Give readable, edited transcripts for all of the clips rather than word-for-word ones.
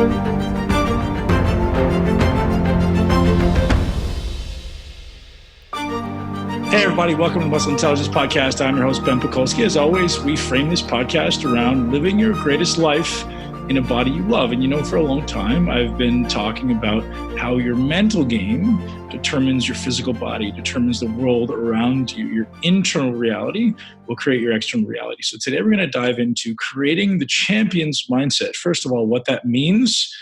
Hey, everybody. Welcome to the Muscle Intelligence Podcast. I'm your host, Ben Pekulski. As always, we frame this podcast around living your greatest life in a body you love. And you know, for a long time, I've been talking about how your mental game determines your physical body, determines the world around you. Your internal reality will create your external reality. So today we're going to dive into creating the champion's mindset. First of all, what that means: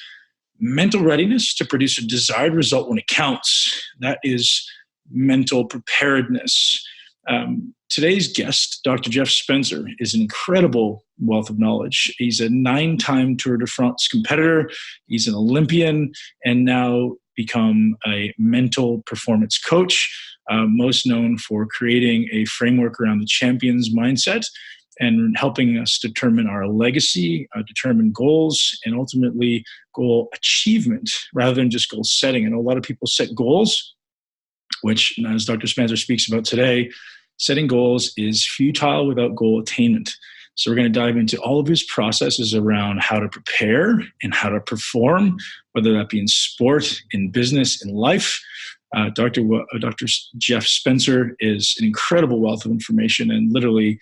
mental readiness to produce a desired result when it counts. That is mental preparedness. Today's guest, Dr. Jeff Spencer, is an incredible wealth of knowledge. He's a 9-time Tour de France competitor. He's an Olympian and now become a mental performance coach, most known for creating a framework around the champion's mindset and helping us determine our legacy, determine goals, and ultimately goal achievement rather than just goal setting. I know a lot of people set goals, which, as Dr. Spencer speaks about today, setting goals is futile without goal attainment. So we're going to dive into all of his processes around how to prepare and how to perform, whether that be in sport, in business, in life. Dr. Jeff Spencer is an incredible wealth of information, and literally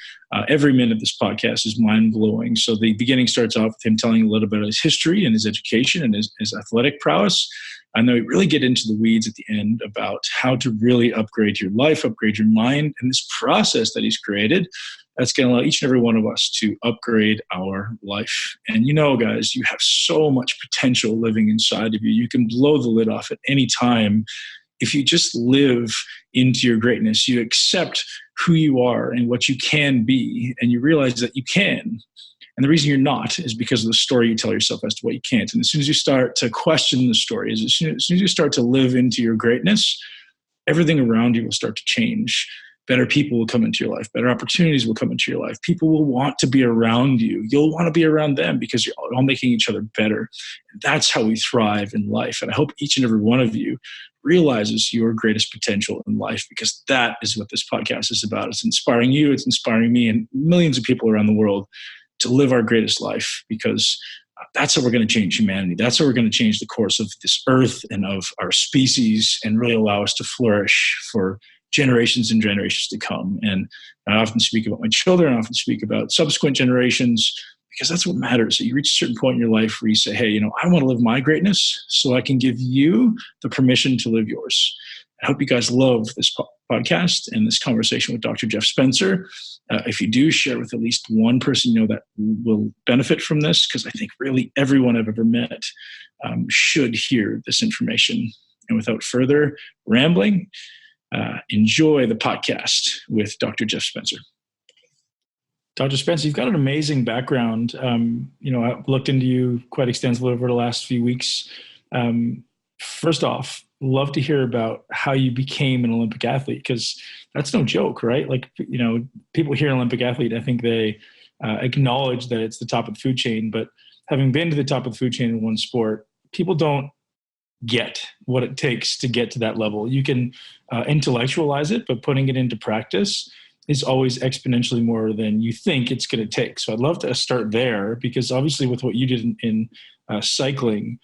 every minute of this podcast is mind-blowing. So the beginning starts off with him telling a little bit of his history and his education and his athletic prowess. And then we really get into the weeds at the end about how to really upgrade your life, upgrade your mind, and this process that he's created that's going to allow each and every one of us to upgrade our life. And you know, guys, you have so much potential living inside of you. You can blow the lid off at any time if you just live into your greatness. You accept who you are and what you can be, and you realize that you can. And the reason you're not is because of the story you tell yourself as to what you can't. And as soon as you start to question the story, as soon as you start to live into your greatness, everything around you will start to change. Better people will come into your life. Better opportunities will come into your life. People will want to be around you. You'll want to be around them because you're all making each other better. And that's how we thrive in life. And I hope each and every one of you realizes your greatest potential in life, because that is what this podcast is about. It's inspiring you. It's inspiring me and millions of people around the world to live our greatest life, because that's how we're going to change humanity. That's how we're going to change the course of this earth and of our species and really allow us to flourish for generations and generations to come. And I often speak about my children. I often speak about subsequent generations, because that's what matters. So you reach a certain point in your life where you say, hey, you know, I want to live my greatness so I can give you the permission to live yours. I hope you guys love this podcast and this conversation with Dr. Jeff Spencer. If you do, share with at least one person you know that will benefit from this, because I think really everyone I've ever met should hear this information. And without further rambling, enjoy the podcast with Dr. Jeff Spencer. Dr. Spencer, you've got an amazing background. I've looked into you quite extensively over the last few weeks. First off, love to hear about how you became an Olympic athlete, because that's no joke, right? Like, you know, people hear Olympic athlete, I think they acknowledge that it's the top of the food chain. But having been to the top of the food chain in one sport, people don't get what it takes to get to that level. You can intellectualize it, but putting it into practice is always exponentially more than you think it's going to take. So I'd love to start there, because obviously with what you did in cycling,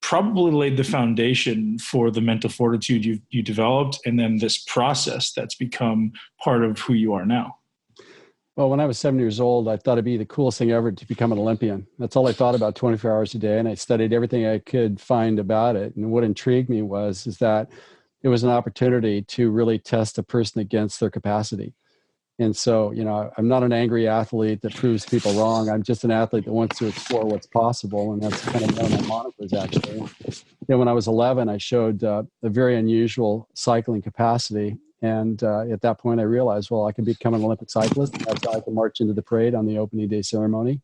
probably laid the foundation for the mental fortitude you developed, and then this process that's become part of who you are now. Well, when I was 7 years old, I thought it'd be the coolest thing ever to become an Olympian. That's all I thought about 24 hours a day. And I studied everything I could find about it. And what intrigued me is that it was an opportunity to really test a person against their capacity. And so, you know, I'm not an angry athlete that proves people wrong. I'm just an athlete that wants to explore what's possible. And that's kind of one of my monikers, actually. You know, when I was 11, I showed a very unusual cycling capacity. And at that point, I realized, well, I can become an Olympic cyclist. And that's how I can march into the parade on the opening day ceremony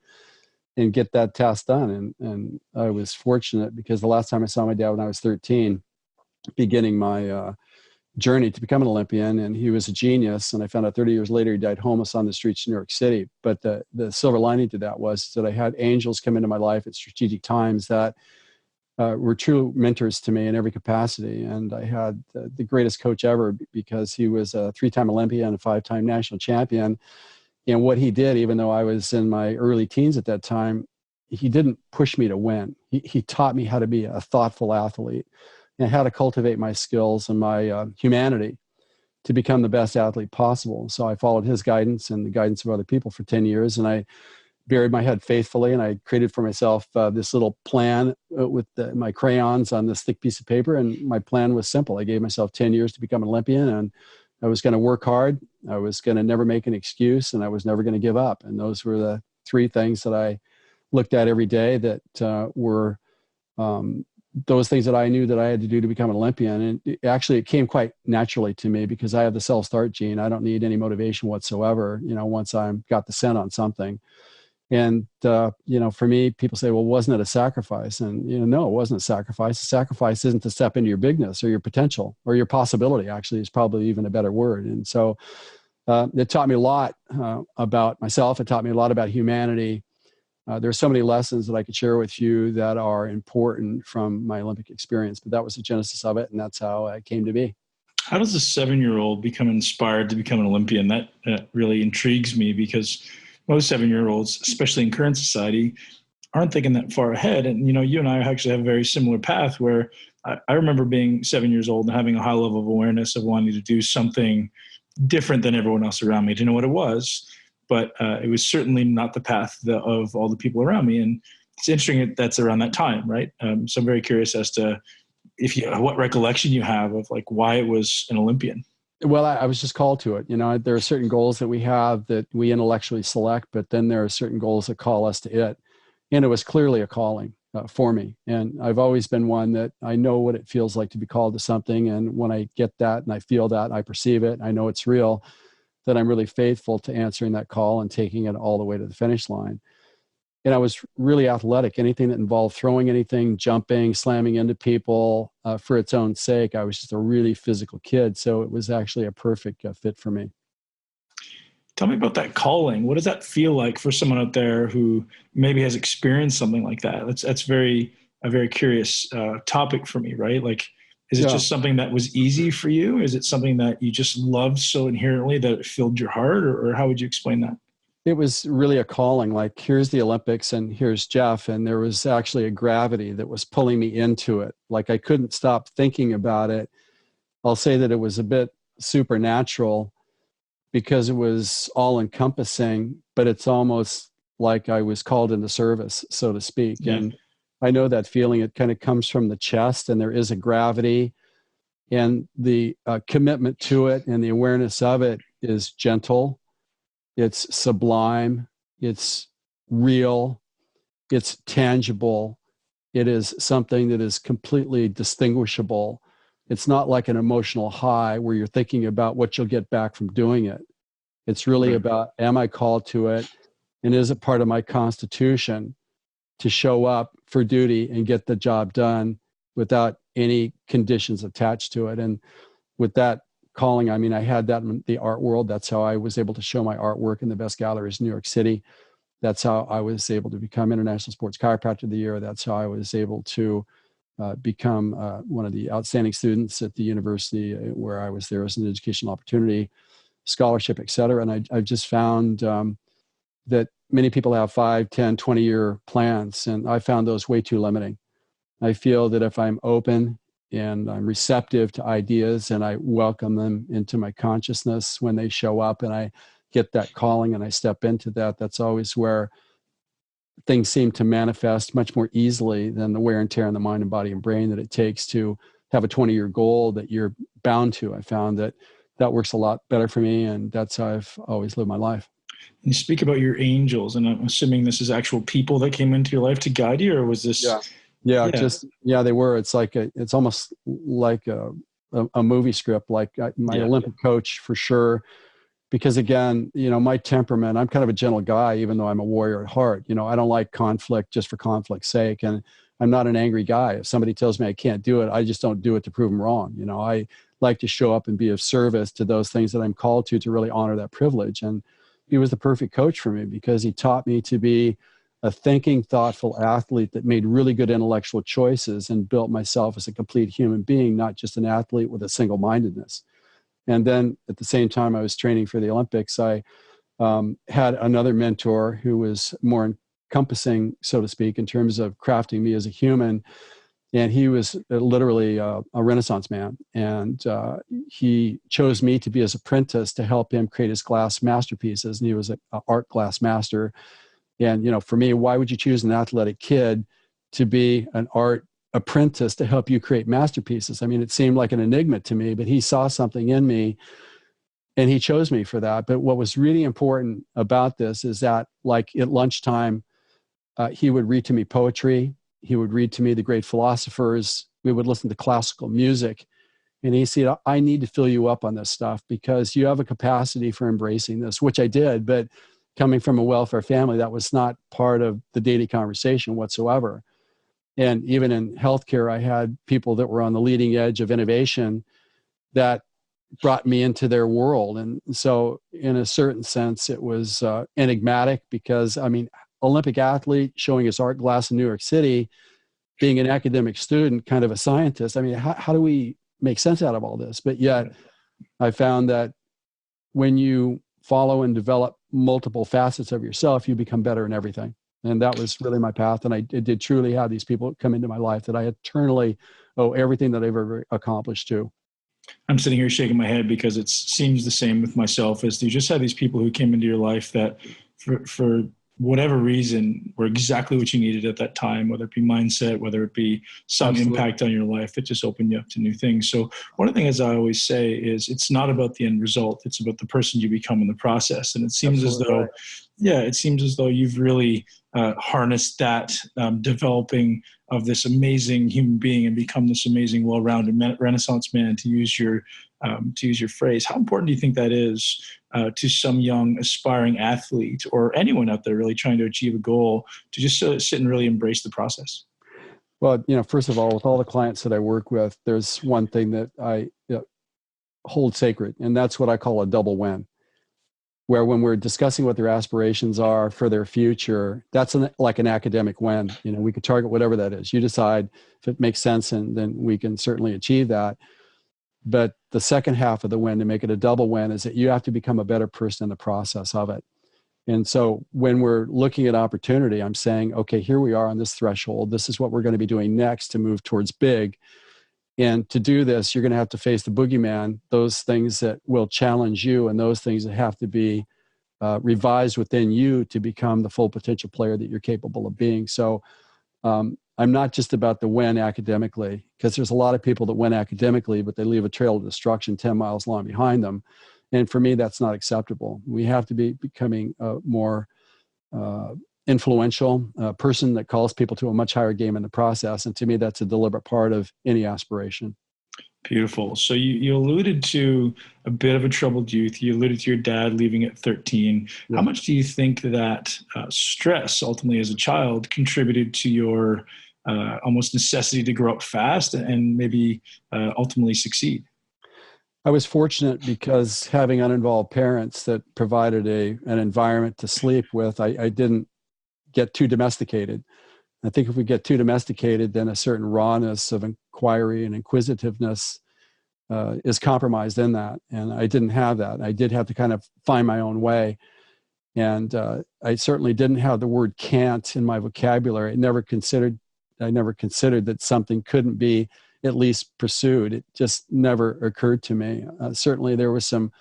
and get that task done. And I was fortunate, because the last time I saw my dad when I was 13, beginning my journey to become an Olympian, and he was a genius. And I found out 30 years later, he died homeless on the streets of New York City. But the silver lining to that was that I had angels come into my life at strategic times that were true mentors to me in every capacity. And I had the greatest coach ever, because he was a 3-time Olympian and a 5-time national champion. And what he did, even though I was in my early teens at that time, he didn't push me to win. He taught me how to be a thoughtful athlete and how to cultivate my skills and my humanity to become the best athlete possible. So I followed his guidance and the guidance of other people for 10 years. And I buried my head faithfully. And I created for myself this little plan with my crayons on this thick piece of paper. And my plan was simple. I gave myself 10 years to become an Olympian. And I was going to work hard. I was going to never make an excuse. And I was never going to give up. And those were the three things that I looked at every day that were those things that I knew that I had to do to become an Olympian. And it came quite naturally to me because I have the self-start gene. I don't need any motivation whatsoever, once I've got the scent on something. And, for me, people say, well, wasn't it a sacrifice? And, no, it wasn't a sacrifice. A sacrifice isn't to step into your bigness or your potential or your possibility, actually, is probably even a better word. And so it taught me a lot about myself. It taught me a lot about humanity. There's so many lessons that I could share with you that are important from my Olympic experience, but that was the genesis of it, and that's how it came to be. How does a 7-year-old become inspired to become an Olympian? That really intrigues me because most 7-year-olds, especially in current society, aren't thinking that far ahead. And, you and I actually have a very similar path where I remember being 7 years old and having a high level of awareness of wanting to do something different than everyone else around me. I didn't know what it was. But it was certainly not the path of all the people around me. And it's interesting that's around that time, right? So I'm very curious as to what recollection you have of like why it was an Olympian. Well, I was just called to it. There are certain goals that we have that we intellectually select, but then there are certain goals that call us to it. And it was clearly a calling for me. And I've always been one that I know what it feels like to be called to something. And when I get that and I feel that, I perceive it, I know it's real, that I'm really faithful to answering that call and taking it all the way to the finish line. And I was really athletic. Anything that involved throwing anything, jumping, slamming into people for its own sake. I was just a really physical kid. So it was actually a perfect fit for me. Tell me about that calling. What does that feel like for someone out there who maybe has experienced something like that? That's a very curious topic for me, right? Like, is it just something that was easy for you? Is it something that you just loved so inherently that it filled your heart, or how would you explain that? It was really a calling. Like, here's the Olympics and here's Jeff. And there was actually a gravity that was pulling me into it. Like, I couldn't stop thinking about it. I'll say that it was a bit supernatural because it was all encompassing, but it's almost like I was called into service, so to speak. Yeah. And I know that feeling. It kind of comes from the chest, and there is a gravity, and the commitment to it and the awareness of it is gentle. It's sublime. It's real. It's tangible. It is something that is completely distinguishable. It's not like an emotional high where you're thinking about what you'll get back from doing it. It's really about, am I called to it? And is it part of my constitution to show up for duty and get the job done without any conditions attached to it? And with that calling, I mean, I had that in the art world. That's how I was able to show my artwork in the best galleries in New York City. That's how I was able to become International Sports Chiropractor of the Year. That's how I was able to become one of the outstanding students at the university where I was there as an educational opportunity, scholarship, et cetera. And I've just found that many people have 5, 10, 20-year plans, and I found those way too limiting. I feel that if I'm open and I'm receptive to ideas and I welcome them into my consciousness when they show up and I get that calling and I step into that, that's always where things seem to manifest much more easily than the wear and tear on the mind and body and brain that it takes to have a 20-year goal that you're bound to. I found that works a lot better for me, and that's how I've always lived my life. You speak about your angels, and I'm assuming this is actual people that came into your life to guide you, or was this? Yeah, they were. It's like it's almost like a movie script. Like my Olympic coach for sure, because again, my temperament. I'm kind of a gentle guy, even though I'm a warrior at heart. I don't like conflict just for conflict's sake, and I'm not an angry guy. If somebody tells me I can't do it, I just don't do it to prove them wrong. I like to show up and be of service to those things that I'm called to really honor that privilege. And he was the perfect coach for me because he taught me to be a thinking, thoughtful athlete that made really good intellectual choices and built myself as a complete human being, not just an athlete with a single-mindedness. And then at the same time I was training for the Olympics, I had another mentor who was more compassing, so to speak, in terms of crafting me as a human. And he was literally a Renaissance man. And he chose me to be his apprentice to help him create his glass masterpieces. And he was an art glass master. And, for me, why would you choose an athletic kid to be an art apprentice to help you create masterpieces? I mean, it seemed like an enigma to me, but he saw something in me and he chose me for that. But what was really important about this is that, like at lunchtime, he would read to me poetry. He would read to me the great philosophers. We would listen to classical music. And he said, I need to fill you up on this stuff because you have a capacity for embracing this, which I did. But coming from a welfare family, that was not part of the daily conversation whatsoever. And even in healthcare, I had people that were on the leading edge of innovation that brought me into their world. And so in a certain sense, it was enigmatic because, Olympic athlete showing his art glass in New York City, being an academic student, kind of a scientist. How do we make sense out of all this? But yet I found that when you follow and develop multiple facets of yourself, you become better in everything. And that was really my path. And I did truly have these people come into my life that I eternally owe everything that I've ever accomplished to. I'm sitting here shaking my head because it seems the same with myself. As you just had these people who came into your life that for whatever reason were exactly what you needed at that time, whether it be mindset, whether it be some Absolutely. impact on your life that just opened you up to new things. So one of the things I always say is it's not about the end result. It's about the person you become in the process. And it seems Absolutely as though, right. it seems as though you've really harnessed that developing of this amazing human being and become this amazing, well-rounded Renaissance man, to use your phrase. How important do you think that is to some young aspiring athlete or anyone out there really trying to achieve a goal to just sit and really embrace the process? Well, first of all, with all the clients that I work with, there's one thing that I hold sacred, and that's what I call a double win. Where when we're discussing what their aspirations are for their future, that's like an academic win. We could target whatever that is. You decide if it makes sense, and then we can certainly achieve that. But the second half of the win, to make it a double win, is that you have to become a better person in the process of it. And so when we're looking at opportunity, I'm saying, okay, here we are on this threshold. This is what we're going to be doing next to move towards big. And to do this, you're going to have to face the boogeyman, those things that will challenge you and those things that have to be revised within you to become the full potential player that you're capable of being. So I'm not just about the win academically, because there's a lot of people that win academically, but they leave a trail of destruction 10 miles long behind them. And for me, that's not acceptable. We have to be becoming a more influential person that calls people to a much higher game in the process. And to me, that's a deliberate part of any aspiration. Beautiful. So you alluded to a bit of a troubled youth. You alluded to your dad leaving at 13. Yeah. How much do you think that stress, ultimately as a child, contributed to your almost necessity to grow up fast and maybe ultimately succeed? I was fortunate because having uninvolved parents that provided an environment to sleep with, I didn't get too domesticated. I think if we get too domesticated, then a certain rawness of inquiry and inquisitiveness is compromised in that. And I didn't have that. I did have to kind of find my own way. And I certainly didn't have the word can't in my vocabulary. I never considered that something couldn't be at least pursued. It just never occurred to me. Certainly there was some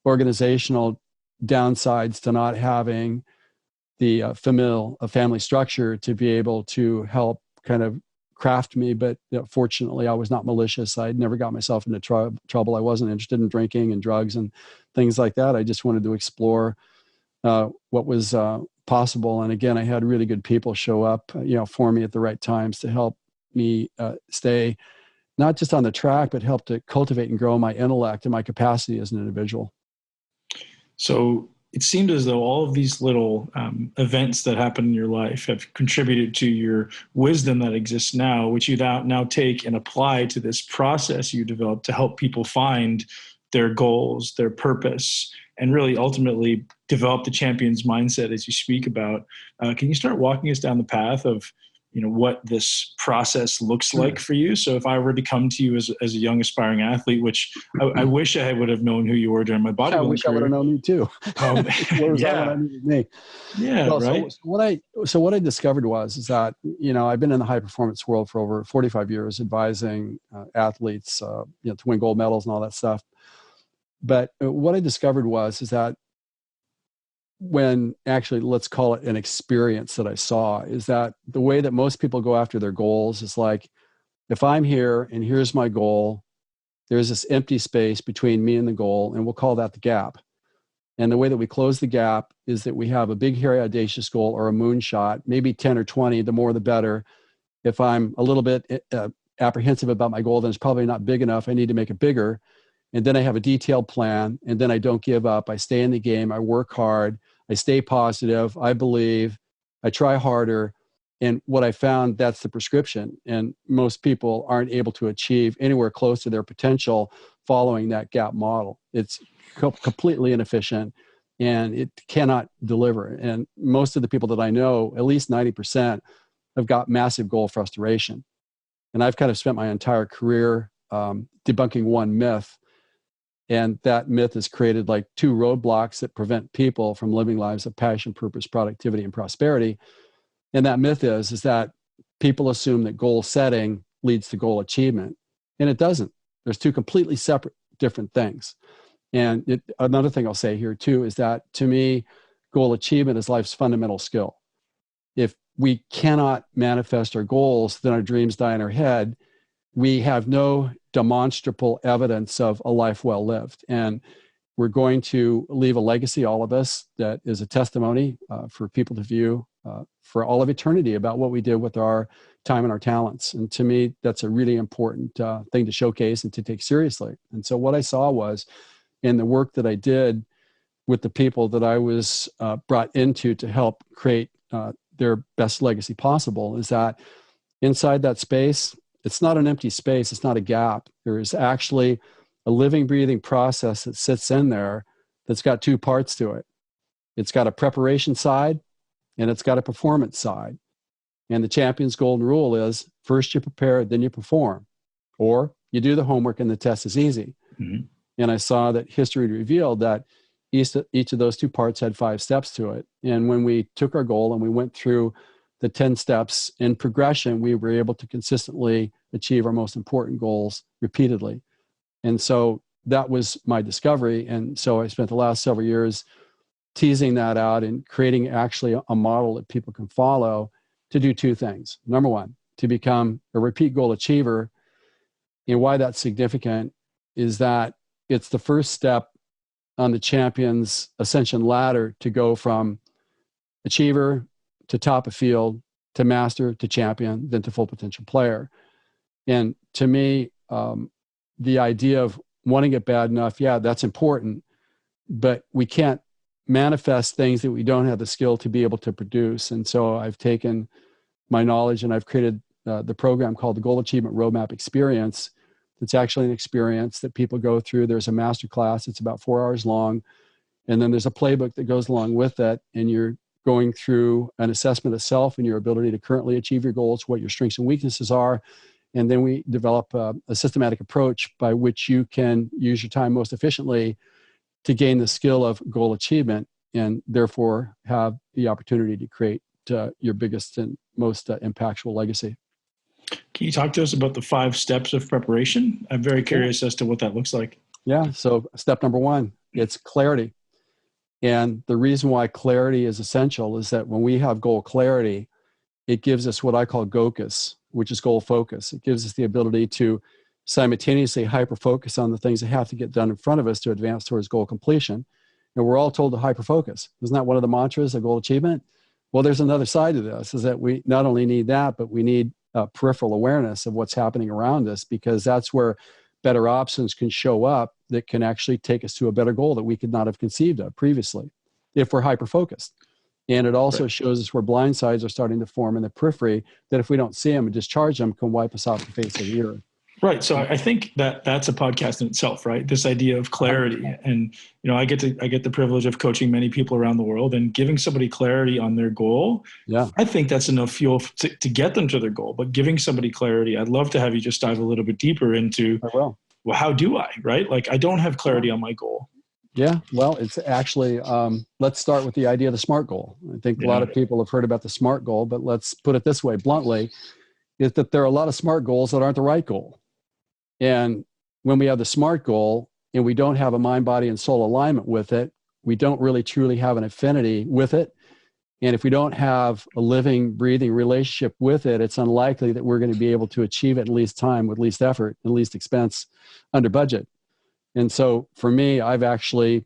organizational downsides to not having the family structure to be able to help kind of craft me. But fortunately, I was not malicious. I never got myself into trouble. I wasn't interested in drinking and drugs and things like that. I just wanted to explore what was possible. And again, I had really good people show up, for me at the right times to help me stay not just on the track, but help to cultivate and grow my intellect and my capacity as an individual. So it seemed as though all of these little events that happened in your life have contributed to your wisdom that exists now, which you now take and apply to this process you developed to help people find their goals, their purpose, and really ultimately develop the champion's mindset as you speak about. Can you start walking us down the path of what this process looks like for you. So if I were to come to you as a young aspiring athlete, which I wish I would have known who you were during my bodybuilding I wish career. I would have known you too. Where was I when I needed me? Yeah, well, right. So what I discovered is that, I've been in the high performance world for over 45 years, advising athletes, to win gold medals and all that stuff. But what I discovered is that when actually, let's call it an experience that I saw, is that the way that most people go after their goals is like, if I'm here and here's my goal, there's this empty space between me and the goal, and we'll call that the gap. And the way that we close the gap is that we have a big, hairy, audacious goal or a moonshot, maybe 10 or 20, the more the better. If I'm a little bit apprehensive about my goal, then it's probably not big enough. I need to make it bigger. And then I have a detailed plan, and then I don't give up. I stay in the game. I work hard. I stay positive. I believe. I try harder. And what I found, that's the prescription. And most people aren't able to achieve anywhere close to their potential following that gap model. It's completely inefficient, and it cannot deliver. And most of the people that I know, at least 90%, have got massive goal frustration. And I've kind of spent my entire career debunking one myth. And that myth has created like two roadblocks that prevent people from living lives of passion, purpose, productivity, and prosperity. And that myth is that people assume that goal setting leads to goal achievement. And it doesn't. There's two completely separate, different things. And another thing I'll say here too is that, to me, goal achievement is life's fundamental skill. If we cannot manifest our goals, then our dreams die in our head. We have no demonstrable evidence of a life well lived. And we're going to leave a legacy, all of us, that is a testimony for people to view for all of eternity about what we did with our time and our talents. And to me, that's a really important thing to showcase and to take seriously. And so what I saw was, in the work that I did with the people that I was brought into to help create their best legacy possible, is that inside that space, it's not an empty space. It's not a gap. There is actually a living, breathing process that sits in there that's got two parts to it. It's got a preparation side, and it's got a performance side. And the champion's golden rule is, first you prepare, then you perform. Or you do the homework and the test is easy. Mm-hmm. And I saw that history revealed that each of those two parts had 5 steps to it. And when we took our goal and we went through the 10 steps in progression, we were able to consistently achieve our most important goals repeatedly. And so that was my discovery. And so I spent the last several years teasing that out and creating actually a model that people can follow to do 2 things. Number one, to become a repeat goal achiever. And why that's significant is that it's the first step on the champion's ascension ladder to go from achiever to top of field to master to champion, then to full potential player. And to me, the idea of wanting it bad enough, yeah, that's important, but we can't manifest things that we don't have the skill to be able to produce. And so I've taken my knowledge and I've created the program called the Goal Achievement Roadmap Experience. It's actually an experience that people go through. There's a master class. It's about 4 hours long. And then there's a playbook that goes along with it. And you're going through an assessment of self and your ability to currently achieve your goals, what your strengths and weaknesses are. And then we develop a systematic approach by which you can use your time most efficiently to gain the skill of goal achievement, and therefore have the opportunity to create your biggest and most impactful legacy. Can you talk to us about the 5 steps of preparation? I'm very curious as to what that looks like. Yeah. So step number 1, it's clarity. And the reason why clarity is essential is that when we have goal clarity, it gives us what I call GOCUS, which is goal focus. It gives us the ability to simultaneously hyper-focus on the things that have to get done in front of us to advance towards goal completion. And we're all told to hyper-focus. Isn't that one of the mantras of goal achievement? Well, there's another side to this, is that we not only need that, but we need peripheral awareness of what's happening around us, because that's where better options can show up that can actually take us to a better goal that we could not have conceived of previously if we're hyper-focused. And it also shows us where blind sides are starting to form in the periphery that if we don't see them and discharge them, can wipe us off the face of the earth. Right. So I think that that's a podcast in itself, right? This idea of clarity. And, I get the privilege of coaching many people around the world, and giving somebody clarity on their goal. Yeah. I think that's enough fuel to get them to their goal. But giving somebody clarity, I'd love to have you just dive a little bit deeper into, I will. well, how do I, right? Like, I don't have clarity on my goal. Yeah. Well, it's actually, let's start with the idea of the SMART goal. I think a lot of people have heard about the SMART goal, but let's put it this way bluntly, is that there are a lot of SMART goals that aren't the right goal. And when we have the SMART goal and we don't have a mind, body, and soul alignment with it, we don't really truly have an affinity with it. And if we don't have a living, breathing relationship with it, it's unlikely that we're going to be able to achieve it in least time, with least effort, and least expense, under budget. And so for me, I've actually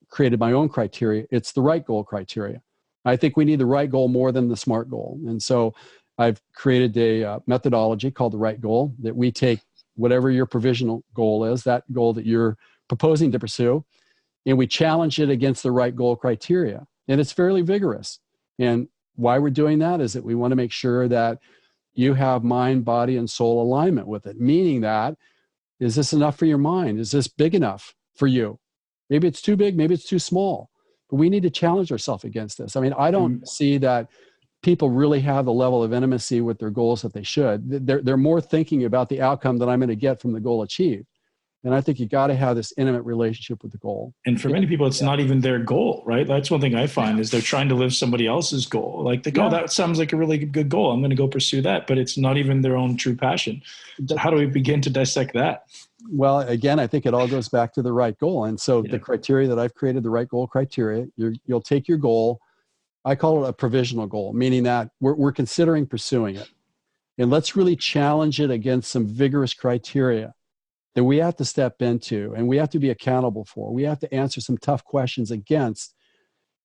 created my own criteria. It's the right goal criteria. I think we need the right goal more than the SMART goal. And so I've created a methodology called the right goal, that we take whatever your provisional goal is, that goal that you're proposing to pursue, and we challenge it against the right goal criteria. And it's fairly vigorous. And why we're doing that is that we want to make sure that you have mind, body, and soul alignment with it. Meaning that, is this enough for your mind? Is this big enough for you? Maybe it's too big, maybe it's too small. But we need to challenge ourselves against this. I mean, I don't see that people really have the level of intimacy with their goals that they should. They're more thinking about the outcome that I'm going to get from the goal achieved. And I think you got to have this intimate relationship with the goal. And for many people, it's not even their goal, right? That's one thing I find is they're trying to live somebody else's goal. Like they go, oh, that sounds like a really good goal. I'm going to go pursue that, but it's not even their own true passion. So how do we begin to dissect that? Well, again, I think it all goes back to the right goal. And so the criteria that I've created, the right goal criteria, you'll take your goal. I call it a provisional goal, meaning that we're considering pursuing it. And let's really challenge it against some vigorous criteria that we have to step into and we have to be accountable for. We have to answer some tough questions against.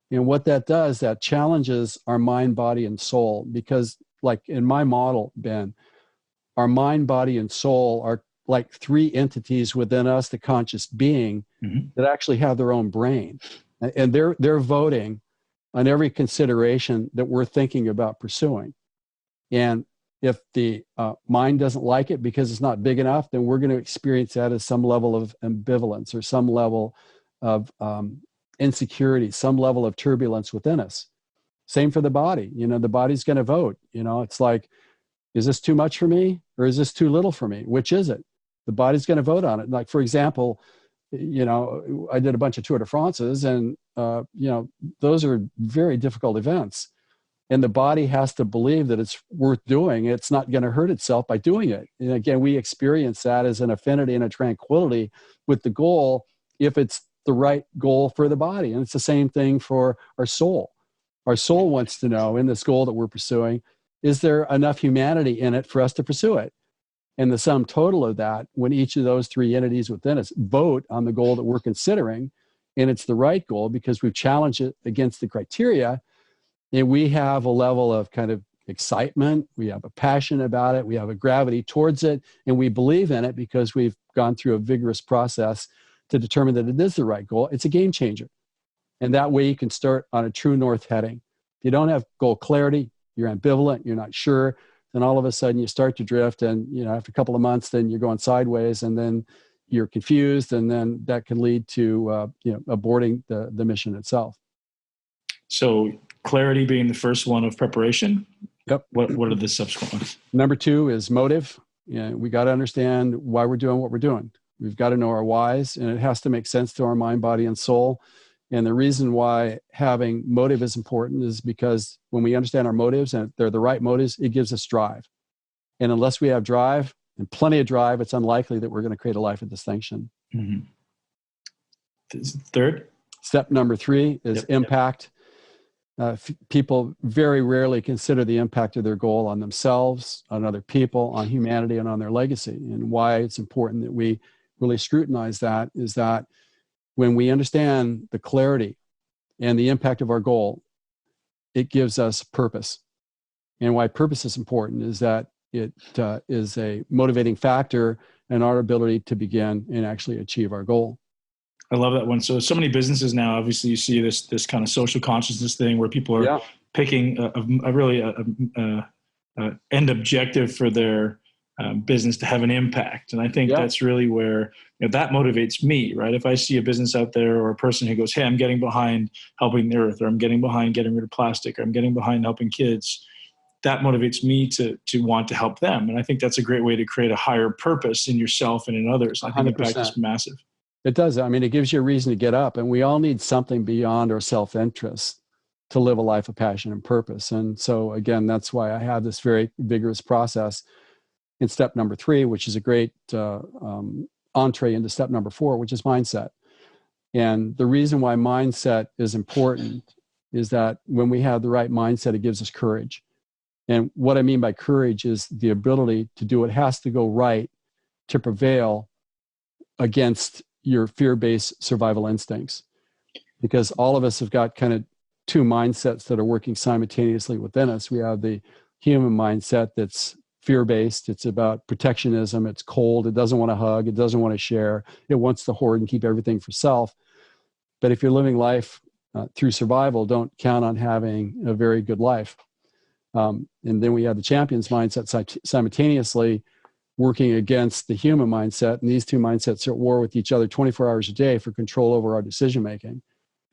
And what that does, that challenges our mind, body, and soul. Because like in my model, Ben, our mind, body, and soul are like three entities within us, the conscious being, that actually have their own brain. And they're voting on every consideration that we're thinking about pursuing. And if the mind doesn't like it because it's not big enough, then we're going to experience that as some level of ambivalence or some level of insecurity, some level of turbulence within us. Same for the body. The body's going to vote. It's like, is this too much for me or is this too little for me? Which is it? The body's going to vote on it. Like, for example, I did a bunch of Tour de France's and, those are very difficult events. And the body has to believe that it's worth doing. It's not going to hurt itself by doing it. And again, we experience that as an affinity and a tranquility with the goal if it's the right goal for the body. And it's the same thing for our soul. Our soul wants to know in this goal that we're pursuing, is there enough humanity in it for us to pursue it? And the sum total of that, when each of those three entities within us vote on the goal that we're considering, and it's the right goal because we've challenged it against the criteria, and we have a level of kind of excitement, we have a passion about it, we have a gravity towards it, and we believe in it because we've gone through a vigorous process to determine that it is the right goal. It's a game changer. And that way you can start on a true north heading. If you don't have goal clarity, you're ambivalent, you're not sure, then all of a sudden you start to drift, and after a couple of months, then you're going sideways, and then you're confused, and then that can lead to aborting the mission itself. So clarity being the first one of preparation. Yep. What are the subsequent ones? Number two is motive. We got to understand why we're doing what we're doing. We've got to know our whys, and it has to make sense to our mind, body, and soul. And the reason why having motive is important is because when we understand our motives and they're the right motives, it gives us drive. And unless we have drive and plenty of drive, it's unlikely that we're going to create a life of distinction. Third? Step number three is impact. People very rarely consider the impact of their goal on themselves, on other people, on humanity, and on their legacy. And why it's important that we really scrutinize that is that when we understand the clarity and the impact of our goal, it gives us purpose. And why purpose is important is that it is a motivating factor in our ability to begin and actually achieve our goal. I love that one. So many businesses now, obviously you see this kind of social consciousness thing where people are picking a really end objective for their business to have an impact. And I think Yeah. that's really where that motivates me, right? If I see a business out there or a person who goes, hey, I'm getting behind helping the earth, or I'm getting behind getting rid of plastic, or I'm getting behind helping kids, that motivates me to want to help them. And I think that's a great way to create a higher purpose in yourself and in others. I think impact is 100%. massive. It does. I mean, it gives you a reason to get up, and we all need something beyond our self-interest to live a life of passion and purpose. And so again, that's why I have this very vigorous process in step number 3, which is a great entree into step number 4, which is mindset. And the reason why mindset is important is that when we have the right mindset, it gives us courage. And what I mean by courage is the ability to do what has to go right to prevail against your fear-based survival instincts. Because all of us have got kind of 2 mindsets that are working simultaneously within us. We have the human mindset that's fear-based. It's about protectionism. It's cold. It doesn't want to hug. It doesn't want to share. It wants to hoard and keep everything for self. But if you're living life through survival, don't count on having a very good life. And then we have the champion's mindset simultaneously working against the human mindset. And these 2 mindsets are at war with each other 24 hours a day for control over our decision-making.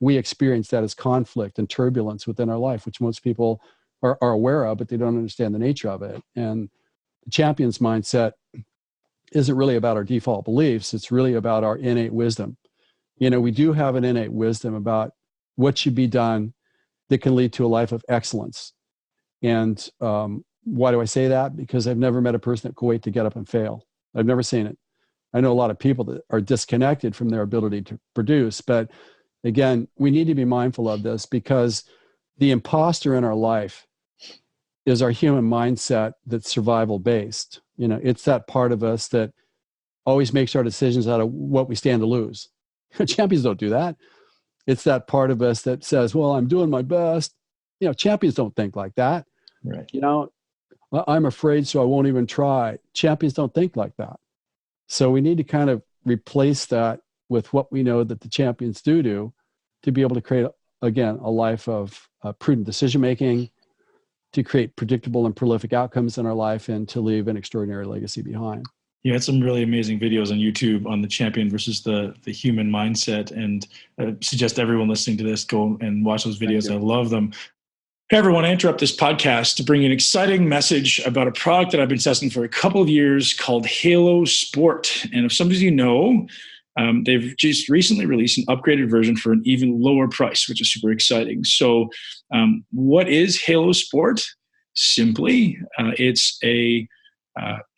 We experience that as conflict and turbulence within our life, which most people are aware of, but they don't understand the nature of it. And the champion's mindset isn't really about our default beliefs. It's really about our innate wisdom. We do have an innate wisdom about what should be done that can lead to a life of excellence. And why do I say that? Because I've never met a person that can wait to get up and fail. I've never seen it. I know a lot of people that are disconnected from their ability to produce. But again, we need to be mindful of this, because the imposter in our life is our human mindset that's survival based. It's that part of us that always makes our decisions out of what we stand to lose. Champions don't do that. It's that part of us that says, well, I'm doing my best. Champions don't think like that. Right. I'm afraid, so I won't even try. Champions don't think like that. So we need to kind of replace that with what we know that the champions do to be able to create, again, a life of prudent decision-making, to create predictable and prolific outcomes in our life, and to leave an extraordinary legacy behind. You had some really amazing videos on YouTube on the champion versus the human mindset, and I suggest everyone listening to this go and watch those videos. I love them. Hey everyone, I interrupt this podcast to bring you an exciting message about a product that I've been testing for a couple of years called Halo Sport. And if some of you know, they've just recently released an upgraded version for an even lower price, which is super exciting. So what is Halo Sport? Simply, it's a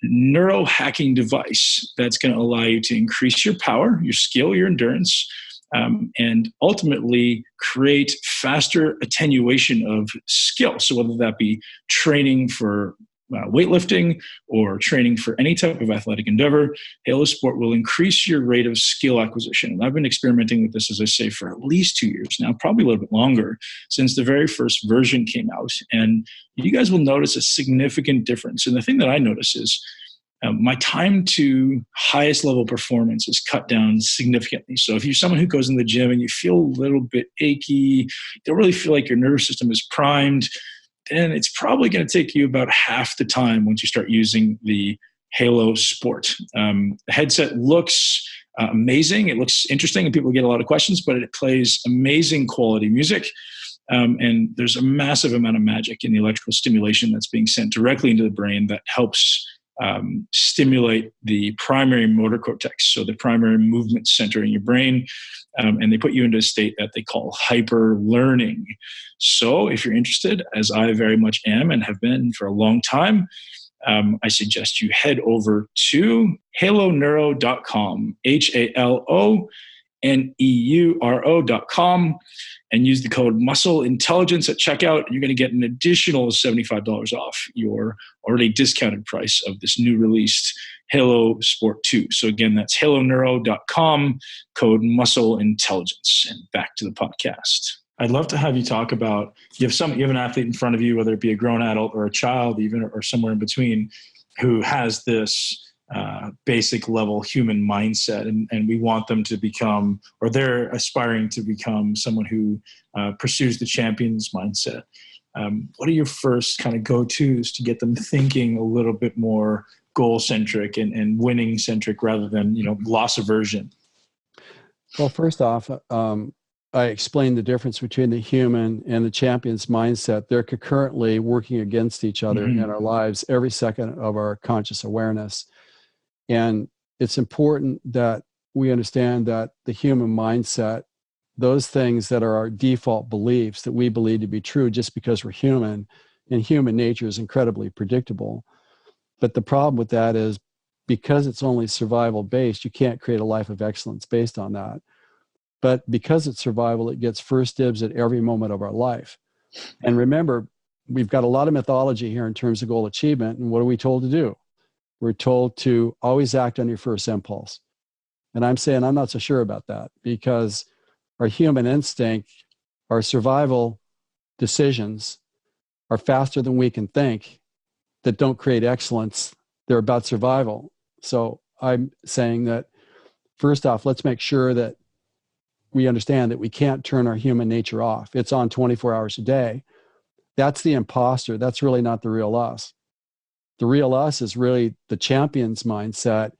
neurohacking device that's going to allow you to increase your power, your skill, your endurance, and ultimately create faster attenuation of skill. So whether that be training for weightlifting or training for any type of athletic endeavor, Halo Sport will increase your rate of skill acquisition. And I've been experimenting with this, as I say, for at least 2 years now, probably a little bit longer, since the very first version came out. And you guys will notice a significant difference. And the thing that I notice is my time to highest level performance is cut down significantly. So if you're someone who goes in the gym and you feel a little bit achy, you don't really feel like your nervous system is primed, then it's probably going to take you about half the time once you start using the Halo Sport. The headset looks amazing. It looks interesting, and people get a lot of questions, but it plays amazing quality music. And there's a massive amount of magic in the electrical stimulation that's being sent directly into the brain that helps stimulate the primary motor cortex, so the primary movement center in your brain, and they put you into a state that they call hyper learning. So if you're interested, as I very much am and have been for a long time, I suggest you head over to haloneuro.com, HALONEURO.com, and use the code Muscle Intelligence at checkout. You're going to get an additional $75 off your already discounted price of this new released Halo Sport 2. So again, that's haloneuro.com, code Muscle Intelligence. And back to the podcast. I'd love to have you talk about, you have an athlete in front of you, whether it be a grown adult or a child even, or somewhere in between, who has this basic level human mindset, and we want them to become, or they're aspiring to become, someone who pursues the champion's mindset. What are your first kind of go-tos to get them thinking a little bit more goal centric and winning centric rather than, loss aversion? Well, first off, I explained the difference between the human and the champion's mindset. They're concurrently working against each other in our lives every second of our conscious awareness. And it's important that we understand that the human mindset, those things that are our default beliefs that we believe to be true just because we're human, and human nature is incredibly predictable. But the problem with that is because it's only survival based, you can't create a life of excellence based on that. But because it's survival, it gets first dibs at every moment of our life. And remember, we've got a lot of mythology here in terms of goal achievement. And what are we told to do? We're told to always act on your first impulse. And I'm saying I'm not so sure about that, because our human instinct, our survival decisions are faster than we can think, that don't create excellence. They're about survival. So I'm saying that first off, let's make sure that we understand that we can't turn our human nature off. It's on 24 hours a day. That's the imposter. That's really not the real us. The real us is really the champion's mindset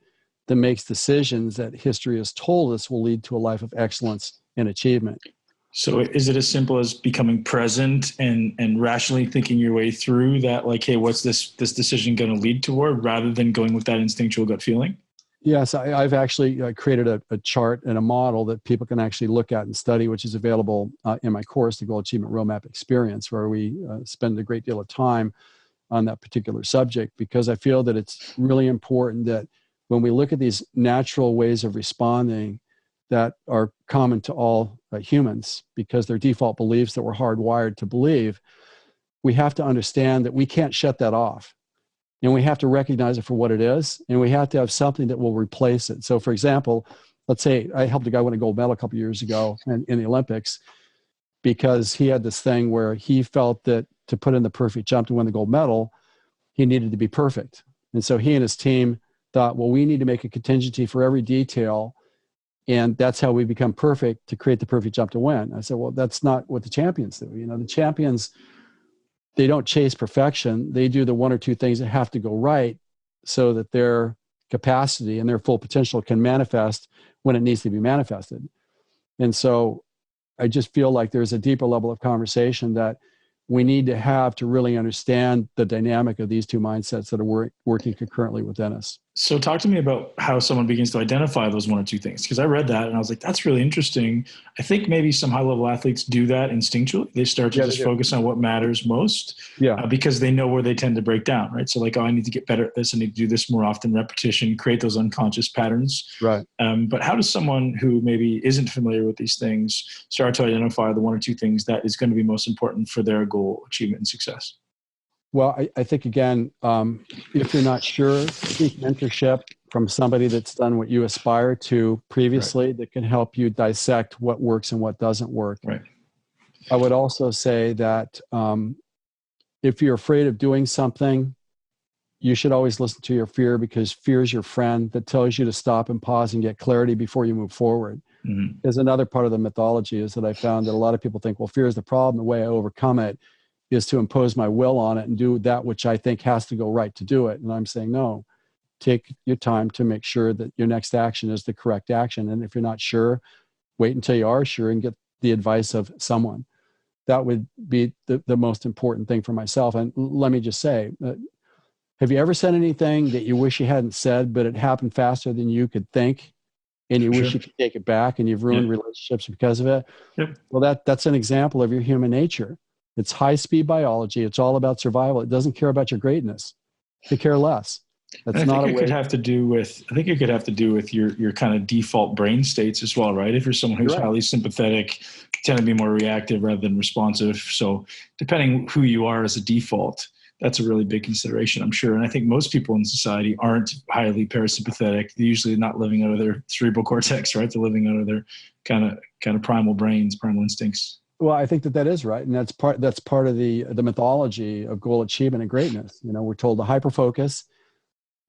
that makes decisions that history has told us will lead to a life of excellence and achievement. So is it as simple as becoming present and rationally thinking your way through that, like, hey, what's this decision going to lead toward, rather than going with that instinctual gut feeling? Yes, I've actually created a chart and a model that people can actually look at and study, which is available in my course, the Goal Achievement Roadmap Experience, where we spend a great deal of time on that particular subject, because I feel that it's really important that when we look at these natural ways of responding that are common to all humans, because they're default beliefs that we're hardwired to believe, we have to understand that we can't shut that off. And we have to recognize it for what it is, and we have to have something that will replace it. So, for example, let's say I helped a guy win a gold medal a couple of years ago in the Olympics, because he had this thing where he felt that to put in the perfect jump to win the gold medal, he needed to be perfect. And so he and his team thought, well, we need to make a contingency for every detail, and that's how we become perfect to create the perfect jump to win. I said, well, that's not what the champions do. The champions, they don't chase perfection. They do the one or two things that have to go right so that their capacity and their full potential can manifest when it needs to be manifested. And so I just feel like there's a deeper level of conversation that we need to have to really understand the dynamic of these two mindsets that are working concurrently within us. So talk to me about how someone begins to identify those one or two things, because I read that and I was like, that's really interesting. I think maybe some high-level athletes do that instinctually. They start to just focus on what matters most, because they know where they tend to break down, right? So like, oh, I need to get better at this. I need to do this more often, repetition, create those unconscious patterns. Right. But how does someone who maybe isn't familiar with these things start to identify the one or two things that is going to be most important for their goal achievement and success? Well, I think, again, if you're not sure, seek mentorship from somebody that's done what you aspire to previously, that can help you dissect what works and what doesn't work. Right. I would also say that if you're afraid of doing something, you should always listen to your fear, because fear is your friend that tells you to stop and pause and get clarity before you move forward. Mm-hmm. There's another part of the mythology is that I found that a lot of people think, well, fear is the problem. The way I overcome it is to impose my will on it and do that which I think has to go right to do it. And I'm saying, no, take your time to make sure that your next action is the correct action. And if you're not sure, wait until you are sure and get the advice of someone. That would be the most important thing for myself. And let me just say, have you ever said anything that you wish you hadn't said, but it happened faster than you could think, and you wish you could take it back, and you've ruined relationships because of it? Yep. Well, that's an example of your human nature. It's high-speed biology. It's all about survival. It doesn't care about your greatness. It care less. That's not a way. I think it could have to do with your kind of default brain states as well, right? If you're someone who's highly sympathetic, you tend to be more reactive rather than responsive. So depending who you are as a default, that's a really big consideration, I'm sure. And I think most people in society aren't highly parasympathetic. They're usually not living out of their cerebral cortex, right? They're living out of their kind of primal brains, primal instincts. Well, I think that is right. And that's part of the mythology of goal achievement and greatness. We're told to hyperfocus.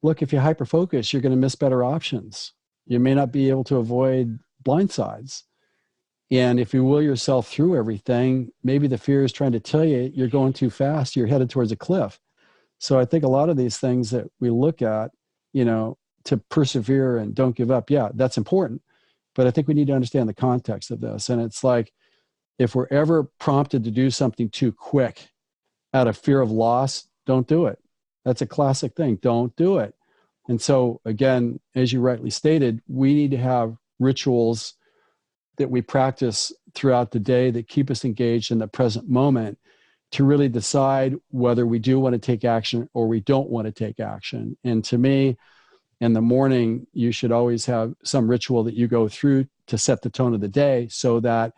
Look, if you hyperfocus, you're going to miss better options. You may not be able to avoid blind sides. And if you will yourself through everything, maybe the fear is trying to tell you you're going too fast, you're headed towards a cliff. So I think a lot of these things that we look at, to persevere and don't give up, yeah, that's important. But I think we need to understand the context of this. And it's like, if we're ever prompted to do something too quick out of fear of loss, don't do it. That's a classic thing. Don't do it. And so again, as you rightly stated, we need to have rituals that we practice throughout the day that keep us engaged in the present moment to really decide whether we do want to take action or we don't want to take action. And to me, in the morning, you should always have some ritual that you go through to set the tone of the day so that